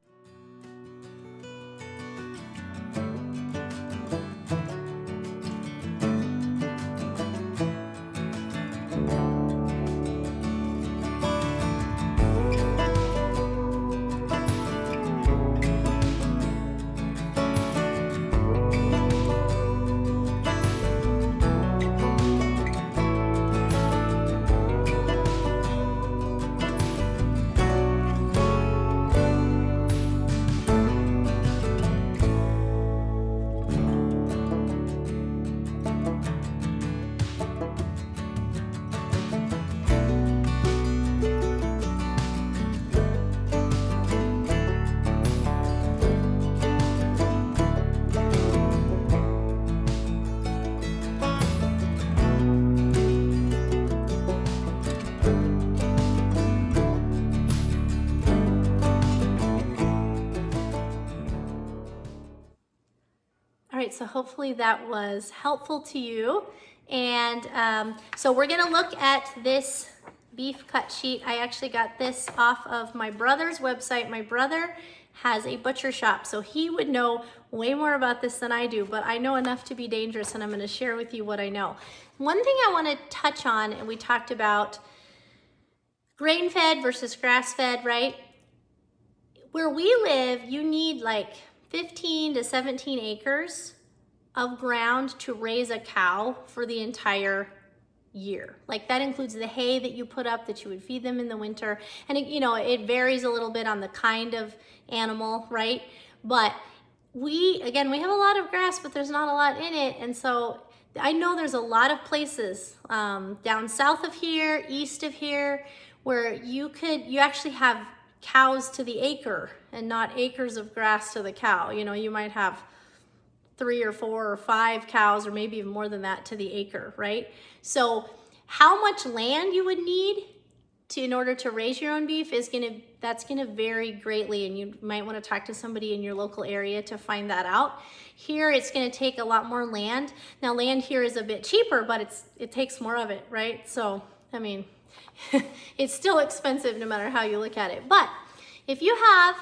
S2: So hopefully that was helpful to you. And so we're gonna look at this beef cut sheet. I actually got this off of my brother's website. My brother has a butcher shop, so he would know way more about this than I do, but I know enough to be dangerous, and I'm gonna share with you what I know. One thing I wanna touch on, and we talked about grain-fed versus grass-fed, right? Where we live, you need like 15 to 17 acres of ground to raise a cow for the entire year. Like that includes the hay that you put up that you would feed them in the winter. And it varies a little bit on the kind of animal, right? But we have a lot of grass, but there's not a lot in it. And so I know there's a lot of places down south of here, east of here, where you actually have cows to the acre and not acres of grass to the cow. You might have 3 or 4 or 5 cows, or maybe even more than that, to the acre, right? So how much land you would need in order to raise your own beef that's gonna vary greatly, and you might want to talk to somebody in your local area to find that out. Here, it's gonna take a lot more land. Now, land here is a bit cheaper, but it takes more of it, right? So, I mean, it's still expensive no matter how you look at it. But if you have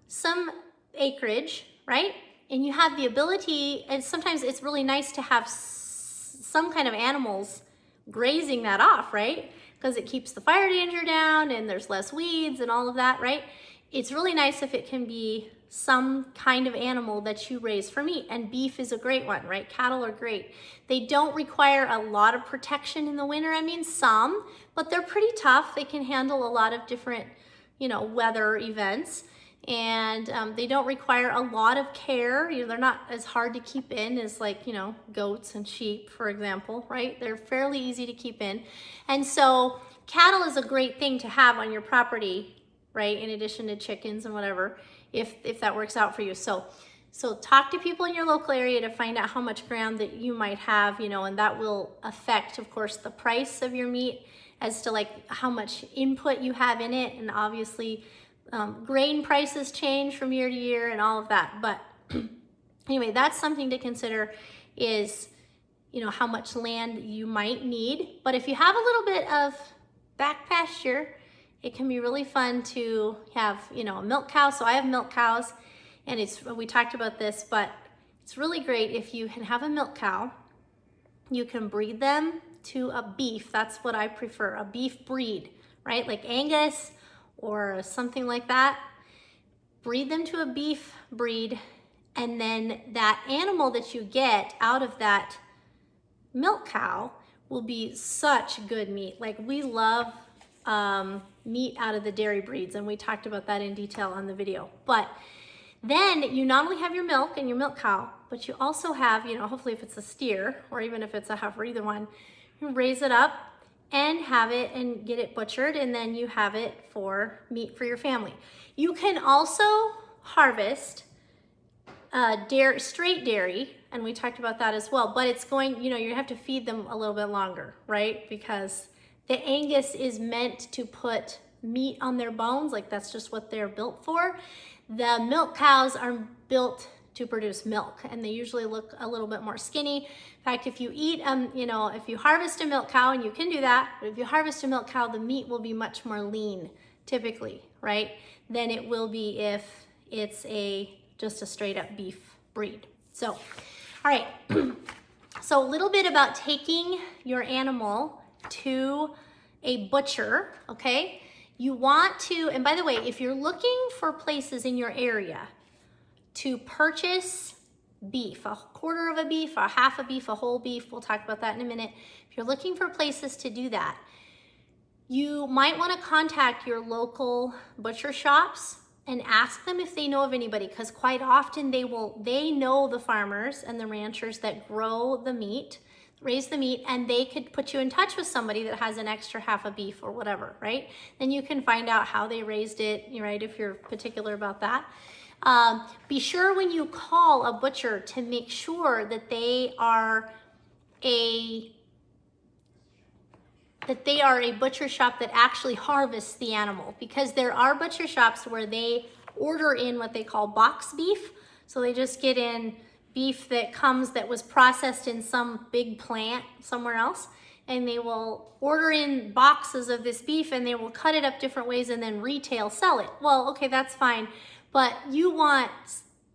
S2: some acreage, right, and you have the ability, and sometimes it's really nice to have some kind of animals grazing that off, right? Because it keeps the fire danger down and there's less weeds and all of that, right? It's really nice if it can be some kind of animal that you raise for meat, and beef is a great one, right? Cattle are great. They don't require a lot of protection in the winter. I mean, some, but they're pretty tough. They can handle a lot of different, weather events, and they don't require a lot of care. They're not as hard to keep in as like, goats and sheep, for example, right? They're fairly easy to keep in. And so cattle is a great thing to have on your property, right? In addition to chickens and whatever, if that works out for you. So talk to people in your local area to find out how much ground that you might have, and that will affect, of course, the price of your meat as to like how much input you have in it. And obviously, grain prices change from year to year and all of that. But anyway, that's something to consider is, how much land you might need. But if you have a little bit of back pasture, it can be really fun to have, a milk cow. So I have milk cows, and we talked about this, but it's really great if you can have a milk cow. You can breed them to a beef. That's what I prefer, a beef breed, right? Like Angus or something like that. Breed them to a beef breed, and then that animal that you get out of that milk cow will be such good meat. Like, we love meat out of the dairy breeds, and we talked about that in detail on the video. But then you not only have your milk and your milk cow, but you also have, hopefully if it's a steer or even if it's a heifer, either one, you raise it up and have it and get it butchered, and then you have it for meat for your family. You can also harvest straight dairy, and we talked about that as well, but it's going, you have to feed them a little bit longer, right? Because the Angus is meant to put meat on their bones, like that's just what they're built for. The milk cows are built to produce milk, and they usually look a little bit more skinny. In fact, if you eat, if you harvest a milk cow, and you can do that, but if you harvest a milk cow, the meat will be much more lean, typically, right? Than it will be if it's just a straight up beef breed. So, all right. So a little bit about taking your animal to a butcher, okay? You want to, and by the way, if you're looking for places in your area to purchase beef, a quarter of a beef, a half a beef, a whole beef, we'll talk about that in a minute. If you're looking for places to do that, you might want to contact your local butcher shops and ask them if they know of anybody, because quite often they know the farmers and the ranchers that grow the meat, raise the meat, and they could put you in touch with somebody that has an extra half a beef or whatever, right? Then you can find out how they raised it, right, if you're particular about that. Be sure when you call a butcher to make sure that they are a butcher shop that actually harvests the animal, because there are butcher shops where they order in what they call box beef. So they just get in beef that was processed in some big plant somewhere else, and they will order in boxes of this beef, and they will cut it up different ways and then retail sell it. Well, okay, that's fine, but you want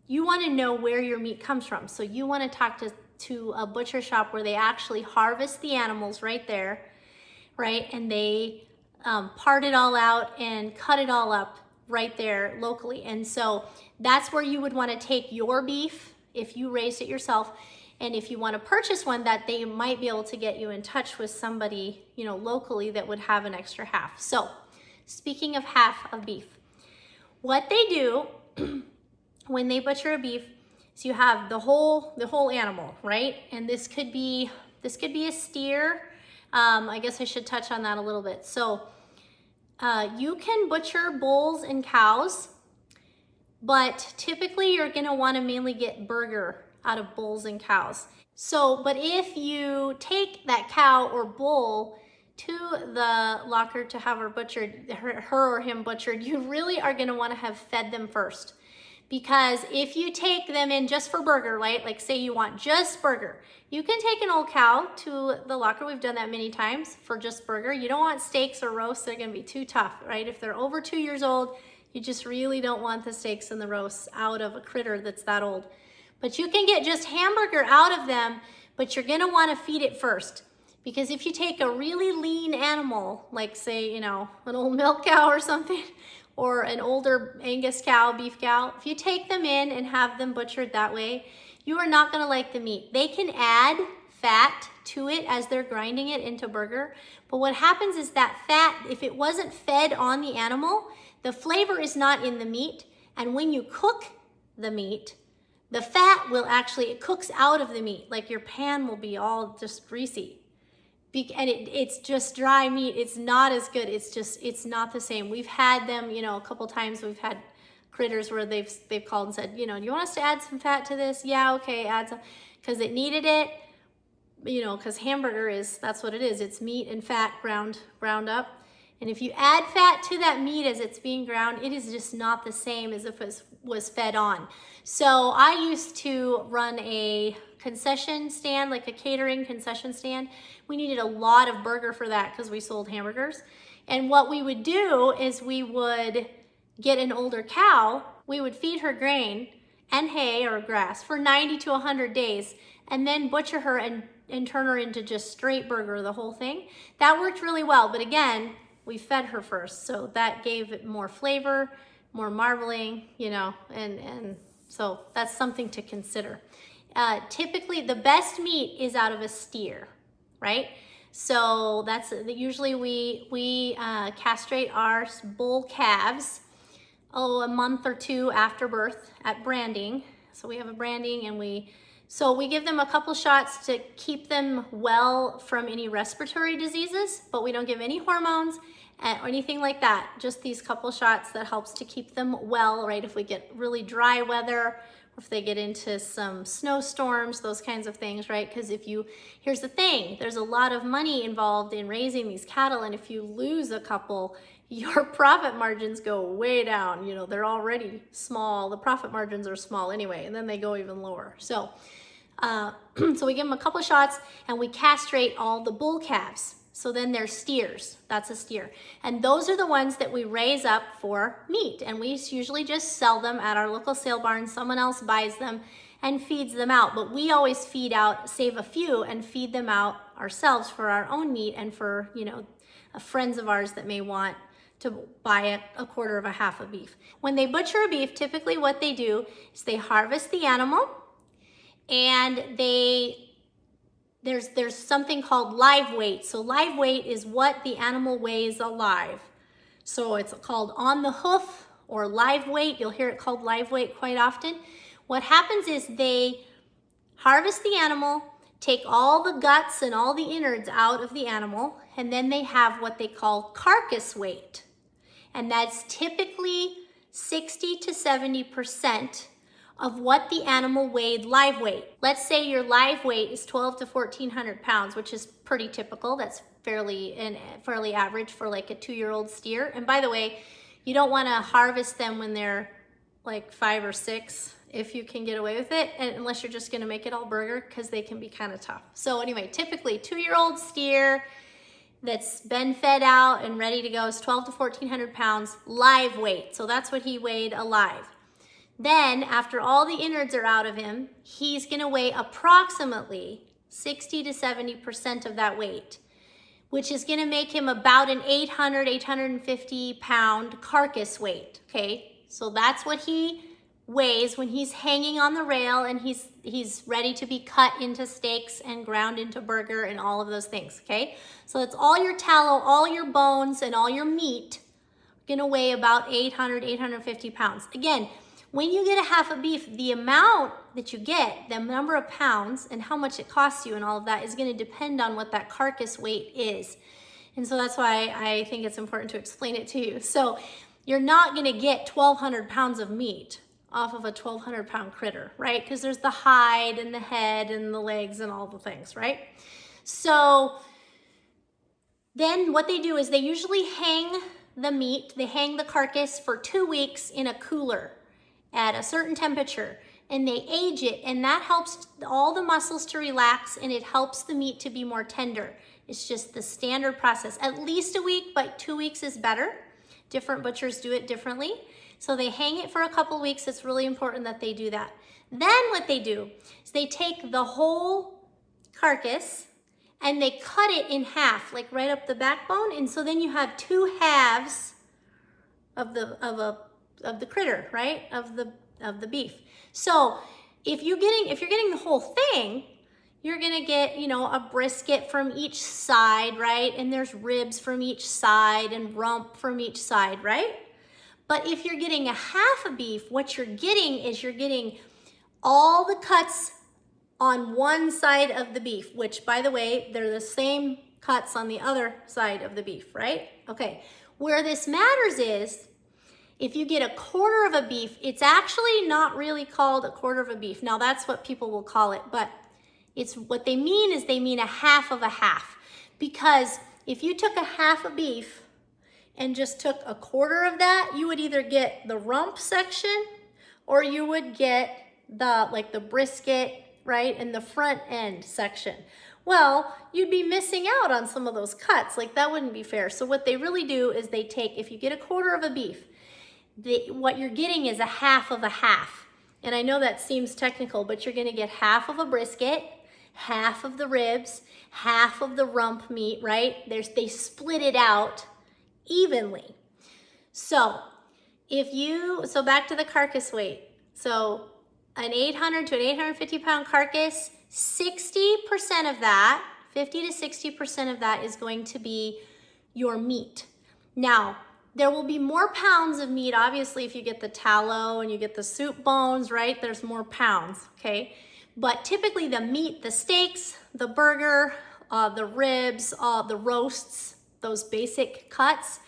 S2: to know where your meat comes from. So you want to talk to a butcher shop where they actually harvest the animals right there, right? And they part it all out and cut it all up right there locally. And so that's where you would want to take your beef if you raised it yourself. And if you want to purchase one, that they might be able to get you in touch with somebody, locally that would have an extra half. So speaking of half of beef, what they do when they butcher a beef is you have the whole animal, right? And this could be a steer. I guess I should touch on that a little bit. So you can butcher bulls and cows, but typically you're gonna wanna mainly get burger out of bulls and cows. So, but if you take that cow or bull to the locker to have her butchered, her or him butchered, you really are gonna wanna have fed them first. Because if you take them in just for burger, right? Like say you want just burger, you can take an old cow to the locker. We've done that many times for just burger. You don't want steaks or roasts. They're gonna be too tough, right? If they're over 2 years old, you just really don't want the steaks and the roasts out of a critter that's that old. But you can get just hamburger out of them, but you're gonna wanna feed it first. Because if you take a really lean animal, like say, you know, an old milk cow or something, or an older Angus cow, beef cow, if you take them in and have them butchered that way, you are not gonna like the meat. They can add fat to it as they're grinding it into burger, but what happens is that fat, if it wasn't fed on the animal, the flavor is not in the meat, and when you cook the meat, the fat will actually, it cooks out of the meat, like your pan will be all just greasy. And it's just dry meat. It's not as good. It's not the same. We've had them, you know, a couple times we've had critters where they've called and said, you know, do you want us to add some fat to this? Yeah, okay, add some, because it needed it, you know, because hamburger is, that's what it is. It's meat and fat ground up. And if you add fat to that meat as it's being ground, it is just not the same as if it was fed on. So I used to run a concession stand, like a catering concession stand. We needed a lot of burger for that because we sold hamburgers. And what we would do is we would get an older cow, we would feed her grain and hay or grass for 90 to 100 days, and then butcher her and turn her into just straight burger, the whole thing. That worked really well, but again, we fed her first, so that gave it more flavor, more marbling, you know, and so that's something to consider. Typically, the best meat is out of a steer, right? So that's usually we castrate our bull calves a month or two after birth at branding. So we have a branding, and we give them a couple shots to keep them well from any respiratory diseases, but we don't give any hormones or anything like that. Just these couple shots that helps to keep them well, right? If we get really dry weather, or if they get into some snowstorms, those kinds of things, right? Because here's the thing, there's a lot of money involved in raising these cattle, and if you lose a couple, your profit margins go way down. You know, they're already small. The profit margins are small anyway, and then they go even lower. So, so we give them a couple shots, and we castrate all the bull calves. So then they're steers. That's a steer. And those are the ones that we raise up for meat. And we usually just sell them at our local sale barn. Someone else buys them and feeds them out. But we always feed out, save a few, and feed them out ourselves for our own meat and for, you know, friends of ours that may want to buy a quarter of a half of beef. When they butcher a beef, typically what they do is they harvest the animal, and there's something called live weight. So live weight is what the animal weighs alive. So it's called on the hoof or live weight. You'll hear it called live weight quite often. What happens is they harvest the animal, take all the guts and all the innards out of the animal, and then they have what they call carcass weight. And that's typically 60 to 70% of what the animal weighed live weight. Let's say your live weight is 12 to 1,400 pounds, which is pretty typical. That's fairly average for like a 2-year-old steer. And by the way, you don't want to harvest them when they're like 5 or 6, if you can get away with it, and unless you're just going to make it all burger, because they can be kind of tough. So anyway, typically 2-year-old steer that's been fed out and ready to go is 12 to 1,400 pounds live weight. So that's what he weighed alive. Then, after all the innards are out of him, he's gonna weigh approximately 60 to 70% of that weight, which is gonna make him about an 850 pound carcass weight, okay? So that's what he weighs when he's hanging on the rail and he's ready to be cut into steaks and ground into burger and all of those things, okay? So it's all your tallow, all your bones, and all your meat gonna weigh about 850 pounds. Again, when you get a half a beef, the amount that you get, the number of pounds and how much it costs you and all of that is going to depend on what that carcass weight is. And so that's why I think it's important to explain it to you. So you're not going to get 1,200 pounds of meat off of a 1,200 pound critter, right? Because there's the hide and the head and the legs and all the things, right? So Then what they do is they usually hang the meat, they hang the carcass for 2 weeks in a cooler at a certain temperature, and they age it, and that helps all the muscles to relax, and it helps the meat to be more tender. It's just the standard process. At least a week, but 2 weeks is better. Different butchers do it differently. So they hang it for a couple weeks. It's really important that they do that. Then what they do is they take the whole carcass and they cut it in half, like right up the backbone. And so then you have 2 halves of the critter, right? Of the beef. So if you're getting the whole thing, you're gonna get, you know, a brisket from each side, right? And there's ribs from each side and rump from each side, right? But if you're getting a half a beef, what you're getting is you're getting all the cuts on one side of the beef, which, by the way, they're the same cuts on the other side of the beef, right? Okay, where this matters is if you get a quarter of a beef, it's actually not really called a quarter of a beef. Now, that's what people will call it, but it's what they mean is they mean a half of a half. Because if you took a half a beef and just took a quarter of that, you would either get the rump section or you would get the brisket, right, and the front end section. Well, you'd be missing out on some of those cuts. Like, that wouldn't be fair. So what they really do is they take, if you get a quarter of a beef, what you're getting is a half of a half. And I know that seems technical, but you're gonna get half of a brisket, half of the ribs, half of the rump meat, right? They split it out evenly. So back to the carcass weight. So an 800 to an 850 pound carcass, 60% of that, 50 to 60% of that is going to be your meat. Now, there will be more pounds of meat, obviously, if you get the tallow and you get the soup bones, right? There's more pounds, okay? But typically the meat, the steaks, the burger, the ribs, the roasts, those basic cuts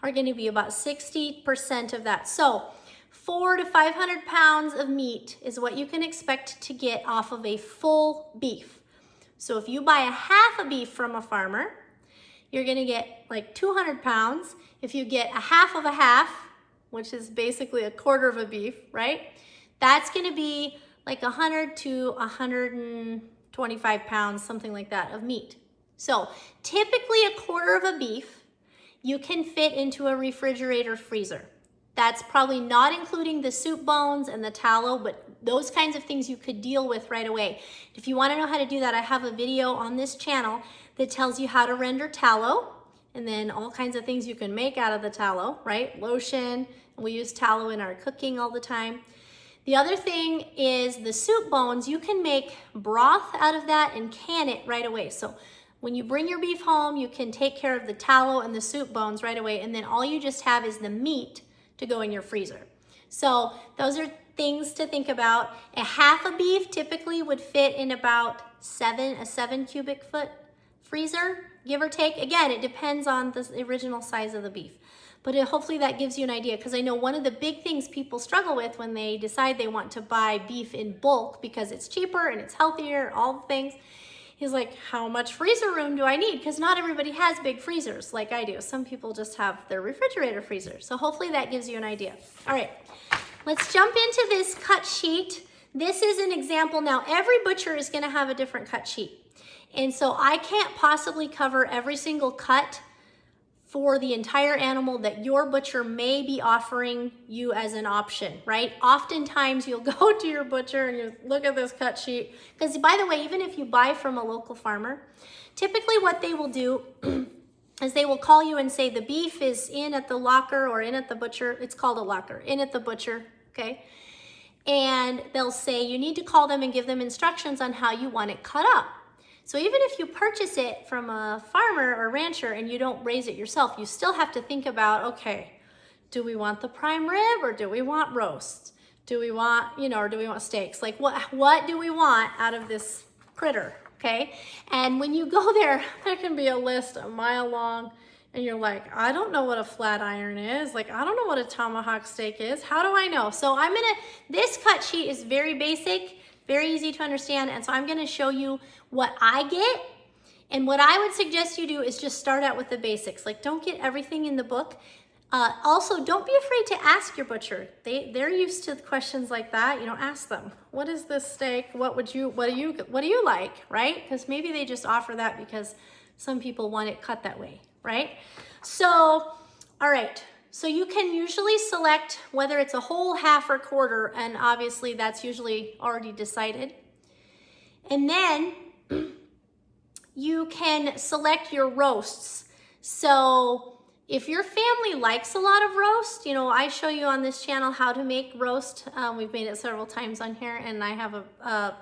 S2: are going to be about 60% of that. So 400 to 500 pounds of meat is what you can expect to get off of a full beef. So if you buy a half a beef from a farmer, you're going to get like 200 pounds. If you get a half of a half, which is basically a quarter of a beef, right? That's going to be like 100 to 125 pounds, something like that, of meat. So typically a quarter of a beef you can fit into a refrigerator freezer. That's probably not including the soup bones and the tallow, but those kinds of things you could deal with right away. If you want to know how to do that, I have a video on this channel that tells you how to render tallow and then all kinds of things you can make out of the tallow, right? Lotion, we use tallow in our cooking all the time. The other thing is the soup bones, you can make broth out of that and can it right away. So when you bring your beef home, you can take care of the tallow and the soup bones right away, and then all you just have is the meat to go in your freezer. So those are things to think about. A half a beef typically would fit in about a 7 cubic foot freezer, give or take. Again, it depends on the original size of the beef. But hopefully that gives you an idea, because I know one of the big things people struggle with when they decide they want to buy beef in bulk because it's cheaper and it's healthier, all the things, is like, how much freezer room do I need? Because not everybody has big freezers like I do. Some people just have their refrigerator freezer. So hopefully that gives you an idea. All right, let's jump into this cut sheet. This is an example. Now, every butcher is going to have a different cut sheet. And so I can't possibly cover every single cut for the entire animal that your butcher may be offering you as an option, right? Oftentimes you'll go to your butcher and you look at this cut sheet, because by the way, even if you buy from a local farmer, typically what they will do is they will call you and say the beef is in at the locker or in at the butcher. It's called a locker, in at the butcher, okay? And they'll say you need to call them and give them instructions on how you want it cut up. So even if you purchase it from a farmer or rancher and you don't raise it yourself, you still have to think about, okay, do we want the prime rib or do we want roast? Do we want, or do we want steaks? Like what do we want out of this critter, okay? And when you go there can be a list a mile long and you're like, I don't know what a flat iron is. Like, I don't know what a tomahawk steak is. How do I know? So this cut sheet is very basic, very easy to understand, and so I'm gonna show you what I get, And what I would suggest you do is just start out with the basics. Like, don't get everything in the book. Also, don't be afraid to ask your butcher. They're used to questions like that. You know, ask them, what is this steak? What do you like, right? Because maybe they just offer that because some people want it cut that way, right? So, all right. So you can usually select whether it's a whole, half, or quarter, and obviously that's usually already decided. And then you can select your roasts. So if your family likes a lot of roast, you know, I show you on this channel how to make roast. We've made it several times on here, and I have a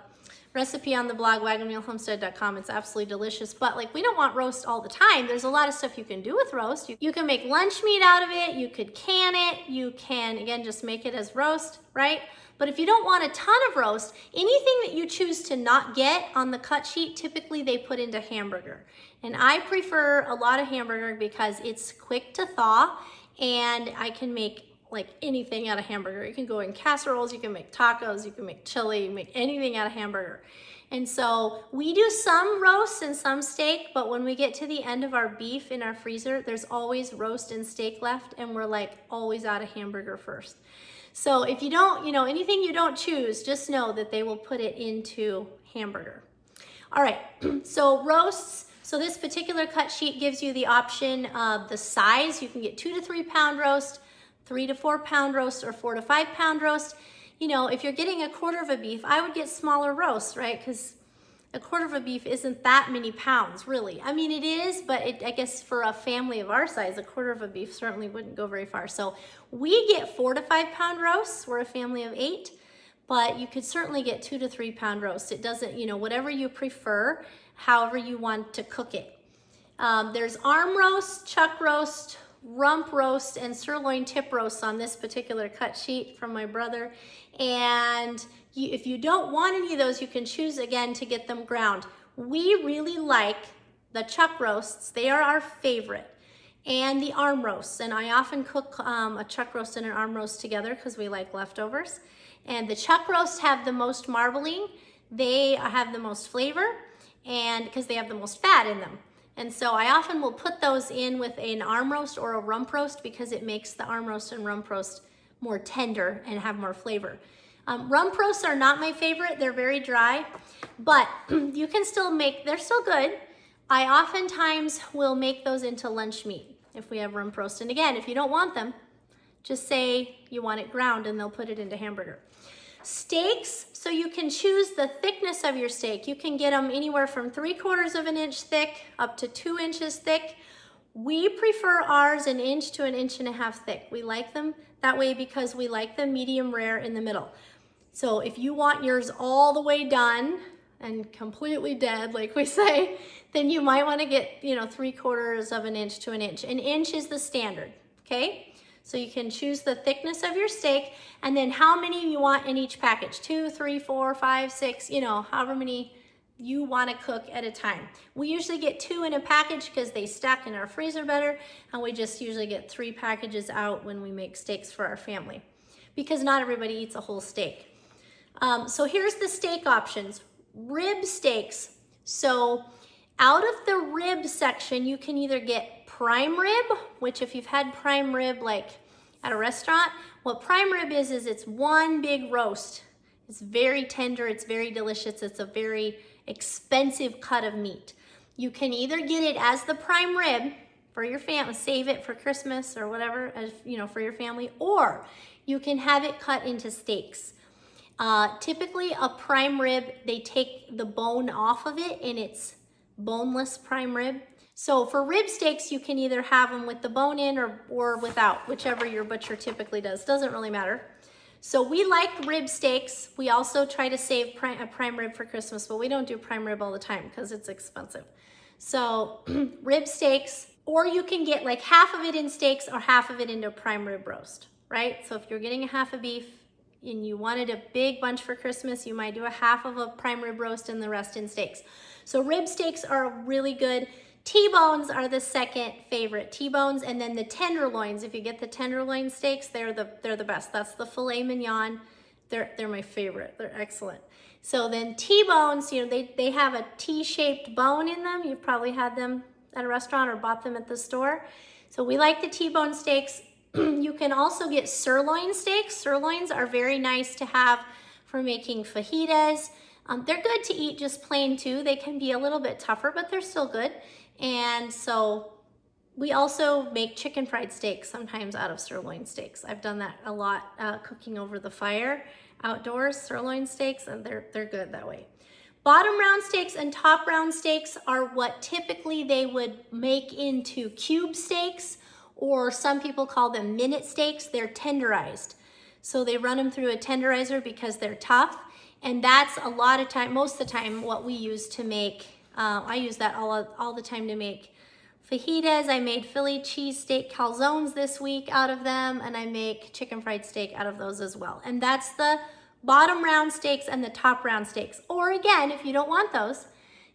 S2: recipe on the blog, wagonwheelhomestead.com. It's absolutely delicious, but like, we don't want roast all the time. There's a lot of stuff you can do with roast. You can make lunch meat out of it. You could can it. You can, again, just make it as roast, right? But if you don't want a ton of roast, anything that you choose to not get on the cut sheet, typically they put into hamburger. And I prefer a lot of hamburger because it's quick to thaw, and I can make like anything out of hamburger. You can go in casseroles, you can make tacos, you can make chili, you can make anything out of hamburger. And so we do some roast and some steak, but when we get to the end of our beef in our freezer, there's always roast and steak left, and we're like always out of hamburger first. So if you don't, you know, anything you don't choose, just know that they will put it into hamburger. All right, so roasts. So this particular cut sheet gives you the option of the size. You can get 2 to 3 pound roast, 3 to 4 pound roast, or 4 to 5 pound roast. You know, if you're getting a quarter of a beef, I would get smaller roasts, right? Because a quarter of a beef isn't that many pounds, really. I mean, it is, but I guess for a family of our size, a quarter of a beef certainly wouldn't go very far. So we get 4 to 5 pound roasts. We're a family of 8, but you could certainly get 2 to 3 pound roasts. It doesn't, you know, whatever you prefer, however you want to cook it. There's arm roast, chuck roast, rump roast, and sirloin tip roast on this particular cut sheet from my brother. And if you don't want any of those, you can choose again to get them ground. We really like the chuck roasts. They are our favorite. And the arm roasts. And I often cook a chuck roast and an arm roast together because we like leftovers. And the chuck roasts have the most marbling. They have the most flavor, and because they have the most fat in them. And so I often will put those in with an arm roast or a rump roast because it makes the arm roast and rump roast more tender and have more flavor. Rump roasts are not my favorite. They're very dry, but you can still make, they're still good. I oftentimes will make those into lunch meat if we have rump roast. And again, if you don't want them, just say you want it ground and they'll put it into hamburger. Steaks, so you can choose the thickness of your steak. You can get them anywhere from 3/4 of an inch thick up to 2 inches thick. We prefer ours 1 inch to 1.5 inches thick. We like them that way because we like them medium rare in the middle. So if you want yours all the way done and completely dead, like we say, then you might want to get, you know, 3/4 of an inch to 1 inch. 1 inch is the standard, okay? So you can choose the thickness of your steak and then how many you want in each package. 2, 3, 4, 5, 6, you know, however many you want to cook at a time. We usually get 2 in a package because they stack in our freezer better, and we just usually get 3 packages out when we make steaks for our family because not everybody eats a whole steak. So here's the steak options. Rib steaks. So out of the rib section, you can either get prime rib, which if you've had prime rib like at a restaurant, what prime rib is it's one big roast. It's very tender, it's very delicious, it's a very expensive cut of meat. You can either get it as the prime rib for your family, save it for Christmas or whatever, as, you know, for your family, or you can have it cut into steaks. Typically a prime rib, they take the bone off of it and it's boneless prime rib. So for rib steaks, you can either have them with the bone in or without, whichever your butcher typically does. Doesn't really matter. So we like rib steaks. We also try to save a prime rib for Christmas, but we don't do prime rib all the time because it's expensive. So rib steaks, or you can get like half of it in steaks or half of it into a prime rib roast, right? So if you're getting a half a beef and you wanted a big bunch for Christmas, you might do a half of a prime rib roast and the rest in steaks. So rib steaks are really good. T-bones are the second favorite. T-bones, and then the tenderloins. If you get the tenderloin steaks, they're the best. That's the filet mignon. They're my favorite. They're excellent. So then T-bones, you know, they have a T-shaped bone in them. You've probably had them at a restaurant or bought them at the store. So we like the T-bone steaks. You can also get sirloin steaks. Sirloins are very nice to have for making fajitas. They're good to eat just plain too. They can be a little bit tougher, but they're still good. And so we also make chicken fried steaks sometimes out of sirloin steaks. I've done that a lot cooking over the fire outdoors, sirloin steaks, and they're good that way. Bottom round steaks and top round steaks are what typically they would make into cube steaks, or some people call them minute steaks. They're tenderized. So they run them through a tenderizer because they're tough. And that's a lot of time, most of the time, what we use to make, I use that all the time to make fajitas. I made Philly cheesesteak calzones this week out of them, and I make chicken fried steak out of those as well. And that's the bottom round steaks and the top round steaks. Or again, if you don't want those,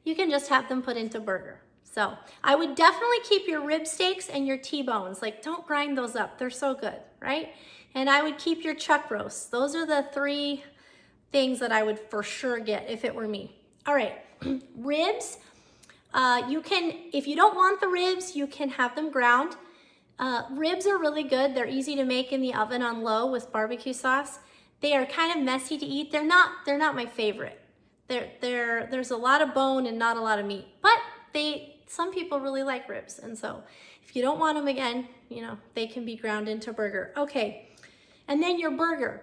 S2: you can just have them put into burger. So I would definitely keep your rib steaks and your T-bones. Like, don't grind those up. They're so good, right? And I would keep your chuck roasts. Those are the 3 things that I would for sure get if it were me. All right, ribs. You can, if you don't want the ribs, you can have them ground. Ribs are really good. They're easy to make in the oven on low with barbecue sauce. They are kind of messy to eat. They're not my favorite. There's a lot of bone and not a lot of meat, but some people really like ribs. And so if you don't want them, again, you know, they can be ground into burger. Okay, and then your burger.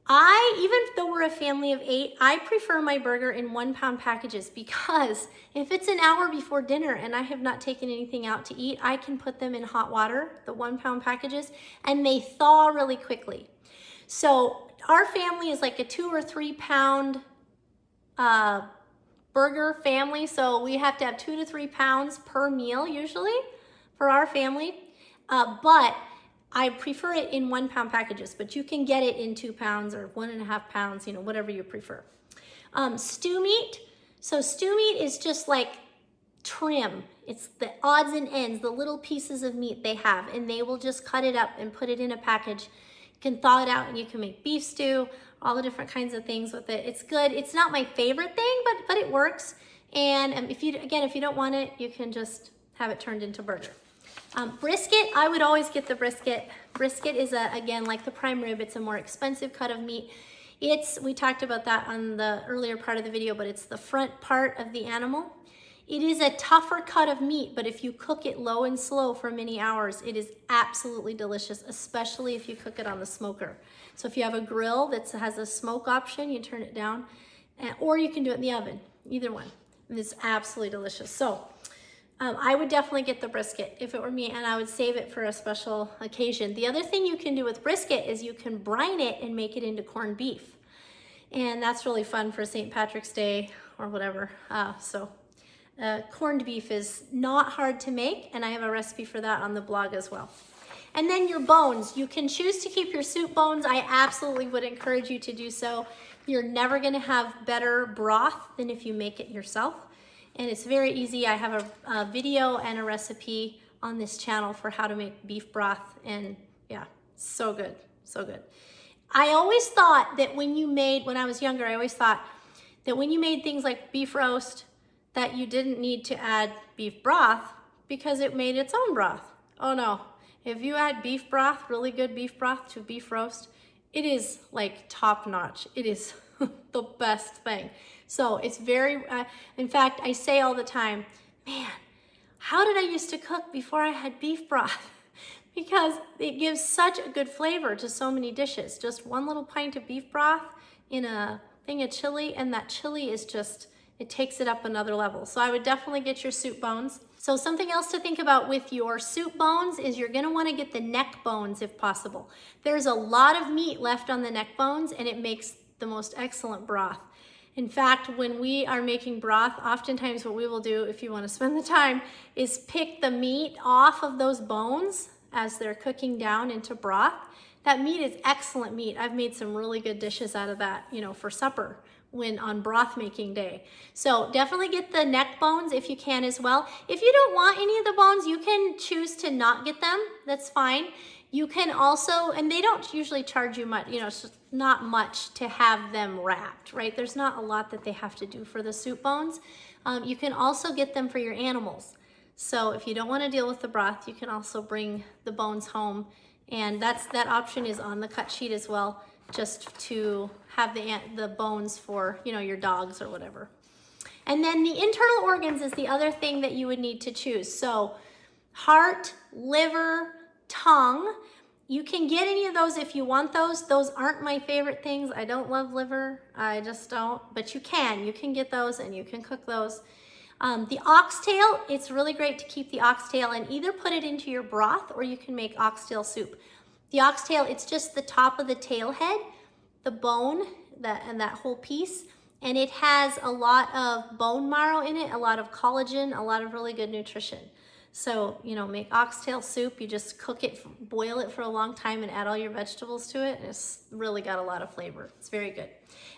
S2: Even though we're a family of 8, I prefer my burger in 1-pound packages, because if it's an hour before dinner and I have not taken anything out to eat, I can put them in hot water, the 1-pound packages, and they thaw really quickly. So our family is like a 2 or 3 pound burger family. So we have to have 2 to 3 pounds per meal usually for our family. But I prefer it in 1-pound packages, but you can get it in 2 pounds or 1.5 pounds, you know, whatever you prefer. Stew meat. So stew meat is just like trim. It's the odds and ends, the little pieces of meat they have, and they will just cut it up and put it in a package. You can thaw it out and you can make beef stew, all the different kinds of things with it. It's good. It's not my favorite thing, but it works. And if you don't want it, you can just have it turned into burger. Brisket, I would always get the brisket. Brisket is, again, like the prime rib, it's a more expensive cut of meat. We talked about that on the earlier part of the video, but it's the front part of the animal. It is a tougher cut of meat, but if you cook it low and slow for many hours, it is absolutely delicious, especially if you cook it on the smoker. So if you have a grill that has a smoke option, you turn it down, or you can do it in the oven, either one. And it's absolutely delicious. So I would definitely get the brisket if it were me, and I would save it for a special occasion. The other thing you can do with brisket is you can brine it and make it into corned beef. And that's really fun for St. Patrick's Day or whatever. Corned beef is not hard to make, and I have a recipe for that on the blog as well. And then your bones. You can choose to keep your soup bones. I absolutely would encourage you to do so. You're never gonna have better broth than if you make it yourself. And it's very easy. I have a video and a recipe on this channel for how to make beef broth, and yeah, so good, so good. I always thought that when I was younger, I always thought that when you made things like beef roast, that you didn't need to add beef broth because it made its own broth. Oh no, if you add beef broth, really good beef broth to beef roast, it is like top notch. It is the best thing. So it's very, in fact, I say all the time, man, how did I used to cook before I had beef broth? Because it gives such a good flavor to so many dishes. Just 1 little pint of beef broth in a thing of chili, and that chili is just, it takes it up another level. So I would definitely get your soup bones. So something else to think about with your soup bones is you're gonna wanna get the neck bones if possible. There's a lot of meat left on the neck bones, and it makes the most excellent broth. In fact, when we are making broth, oftentimes what we will do, if you want to spend the time, is pick the meat off of those bones as they're cooking down into broth. That meat is excellent meat. I've made some really good dishes out of that, you know, for supper when on broth making day. So definitely get the neck bones if you can as well. If you don't want any of the bones, you can choose to not get them. That's fine. You can also, and they don't usually charge you much, you know, it's just not much to have them wrapped, right? There's not a lot that they have to do for the soup bones. You can also get them for your animals. So if you don't want to deal with the broth, you can also bring the bones home. And that option is on the cut sheet as well, just to have the bones for, you know, your dogs or whatever. And then the internal organs is the other thing that you would need to choose. So heart, liver, tongue. You can get any of those if you want those. Those aren't my favorite things. I don't love liver. I just don't. But you can get those and you can cook those. The oxtail, it's really great to keep the oxtail and either put it into your broth or you can make oxtail soup. The oxtail, it's just the top of the tail head, the bone, and that whole piece. And it has a lot of bone marrow in it, a lot of collagen, a lot of really good nutrition. So, you know, make oxtail soup. You just cook it, boil it for a long time and add all your vegetables to it. And it's really got a lot of flavor. It's very good.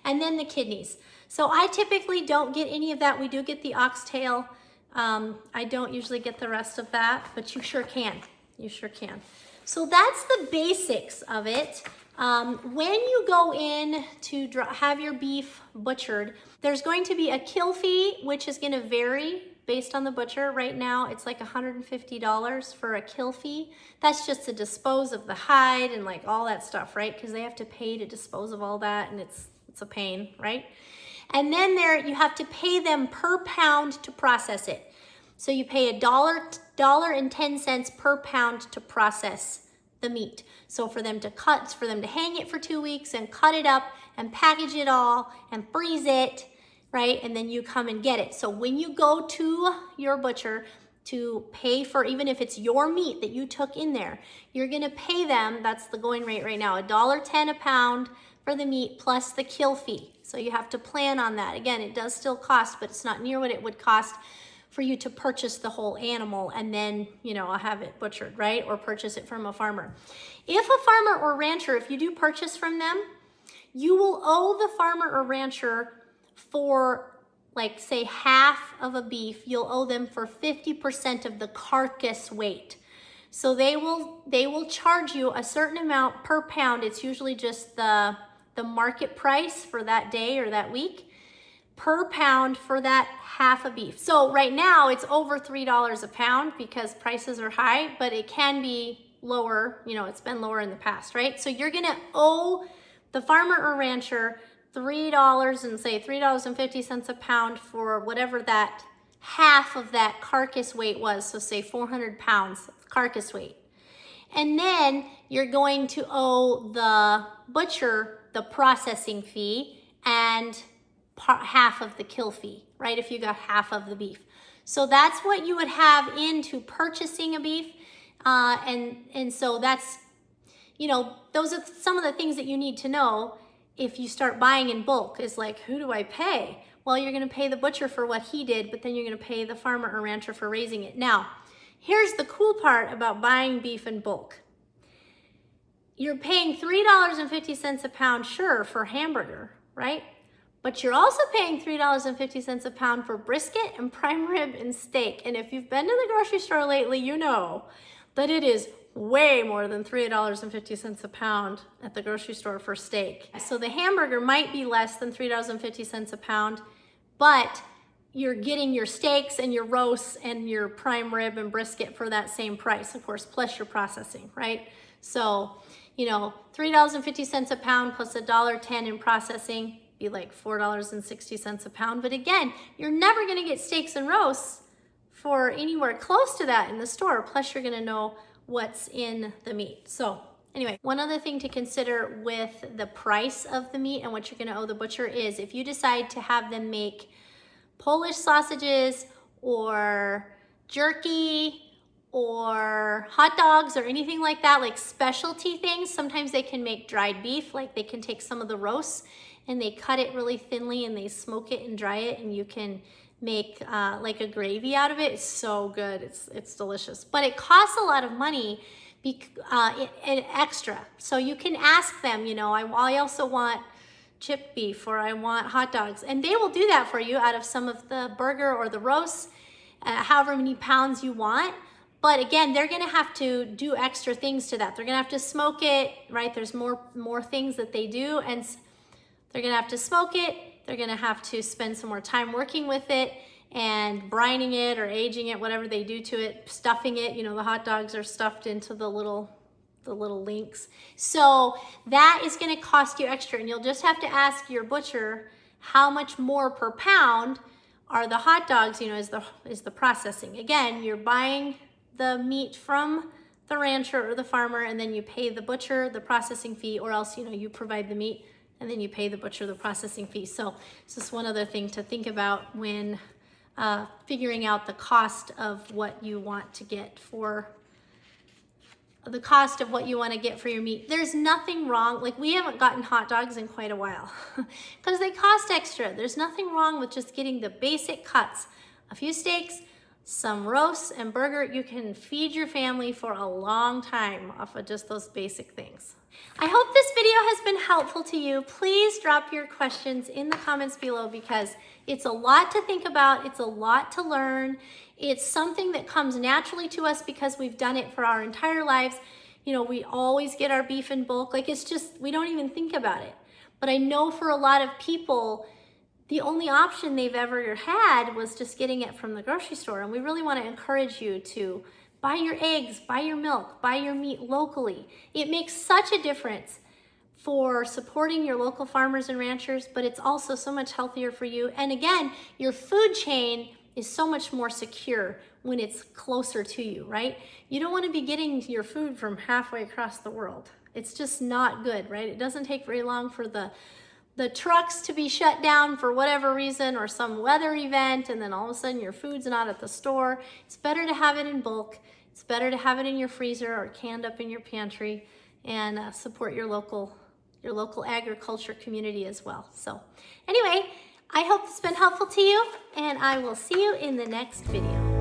S2: And then the kidneys. So I typically don't get any of that. We do get the oxtail. I don't usually get the rest of that, but you sure can. You sure can. So that's the basics of it. When you go in to have your beef butchered, there's going to be a kill fee, which is going to vary based on the butcher. Right now, it's like $150 for a kill fee. That's just to dispose of the hide and like all that stuff, right? Because they have to pay to dispose of all that, and it's a pain, right? And then you have to pay them per pound to process it. So you pay $1.10 per pound to process the meat. So for them to hang it for 2 weeks and cut it up and package it all and freeze it, right? And then you come and get it. So when you go to your butcher to pay for, even if it's your meat that you took in there, you're gonna pay them, that's the going rate right now, $1.10 a pound for the meat plus the kill fee. So you have to plan on that. Again, it does still cost, but it's not near what it would cost for you to purchase the whole animal and then, you know, have it butchered, right? Or purchase it from a farmer. If a farmer or rancher, if you do purchase from them, you will owe the farmer or rancher for, like, say half of a beef, you'll owe them for 50% of the carcass weight. So they will charge you a certain amount per pound. It's usually just the market price for that day or that week per pound for that half a beef. So right now it's over $3 a pound because prices are high, but it can be lower. You know, it's been lower in the past, right? So you're gonna owe the farmer or rancher $3 and say $3.50 a pound for whatever that half of that carcass weight was. So say 400 pounds carcass weight. And then you're going to owe the butcher the processing fee and half of the kill fee, right? If you got half of the beef. So that's what you would have into purchasing a beef. And so that's, you know, those are some of the things that you need to know if you start buying in bulk, is like, who do I pay? Well, you're going to pay the butcher for what he did, but then you're going to pay the farmer or rancher for raising it. Now, here's the cool part about buying beef in bulk. You're paying $3.50 a pound, sure, for hamburger, right? But you're also paying $3.50 a pound for brisket and prime rib and steak. And if you've been to the grocery store lately, you know that it is way more than $3.50 a pound at the grocery store for steak. So the hamburger might be less than $3.50 a pound, but you're getting your steaks and your roasts and your prime rib and brisket for that same price, of course, plus your processing, right? So, you know, $3.50 a pound plus $1.10 in processing, be like $4.60 a pound. But again, you're never gonna get steaks and roasts for anywhere close to that in the store. Plus you're gonna know what's in the meat. So anyway, one other thing to consider with the price of the meat and what you're gonna owe the butcher is if you decide to have them make Polish sausages or jerky or hot dogs or anything like that, like specialty things, sometimes they can make dried beef, like they can take some of the roasts and they cut it really thinly and they smoke it and dry it, and you can make like a gravy out of it. It's so good, it's delicious. But it costs a lot of money extra. So you can ask them, you know, I also want chipped beef, or I want hot dogs. And they will do that for you out of some of the burger or the roast, however many pounds you want. But again, they're gonna have to do extra things to that. They're gonna have to smoke it, right? There's more things that they do, and they're gonna have to smoke it. They're gonna have to spend some more time working with it and brining it or aging it, whatever they do to it, stuffing it. You know, the hot dogs are stuffed into the little links. So that is gonna cost you extra, and you'll just have to ask your butcher how much more per pound are the hot dogs, you know, is the processing. Again, you're buying the meat from the rancher or the farmer, and then you pay the butcher the processing fee, or else, you know, you provide the meat and then you pay the butcher the processing fee. So it's just one other thing to think about when figuring out the cost of what you want to get for your meat. There's nothing wrong, like we haven't gotten hot dogs in quite a while because they cost extra. There's nothing wrong with just getting the basic cuts, a few steaks, some roasts and burger. You can feed your family for a long time off of just those basic things. I hope this video has been helpful to you. Please drop your questions in the comments below, because it's a lot to think about. It's a lot to learn. It's something that comes naturally to us because we've done it for our entire lives. You know, we always get our beef in bulk. Like, it's just, we don't even think about it. But I know for a lot of people, the only option they've ever had was just getting it from the grocery store. And we really want to encourage you to buy your eggs, buy your milk, buy your meat locally. It makes such a difference for supporting your local farmers and ranchers, but it's also so much healthier for you. And again, your food chain is so much more secure when it's closer to you, right? You don't want to be getting your food from halfway across the world. It's just not good, right? It doesn't take very long for the trucks to be shut down for whatever reason, or some weather event, and then all of a sudden your food's not at the store. It's better to have it in bulk. It's better to have it in your freezer or canned up in your pantry, and support your local agriculture community as well. So anyway, I hope it's been helpful to you, and I will see you in the next video.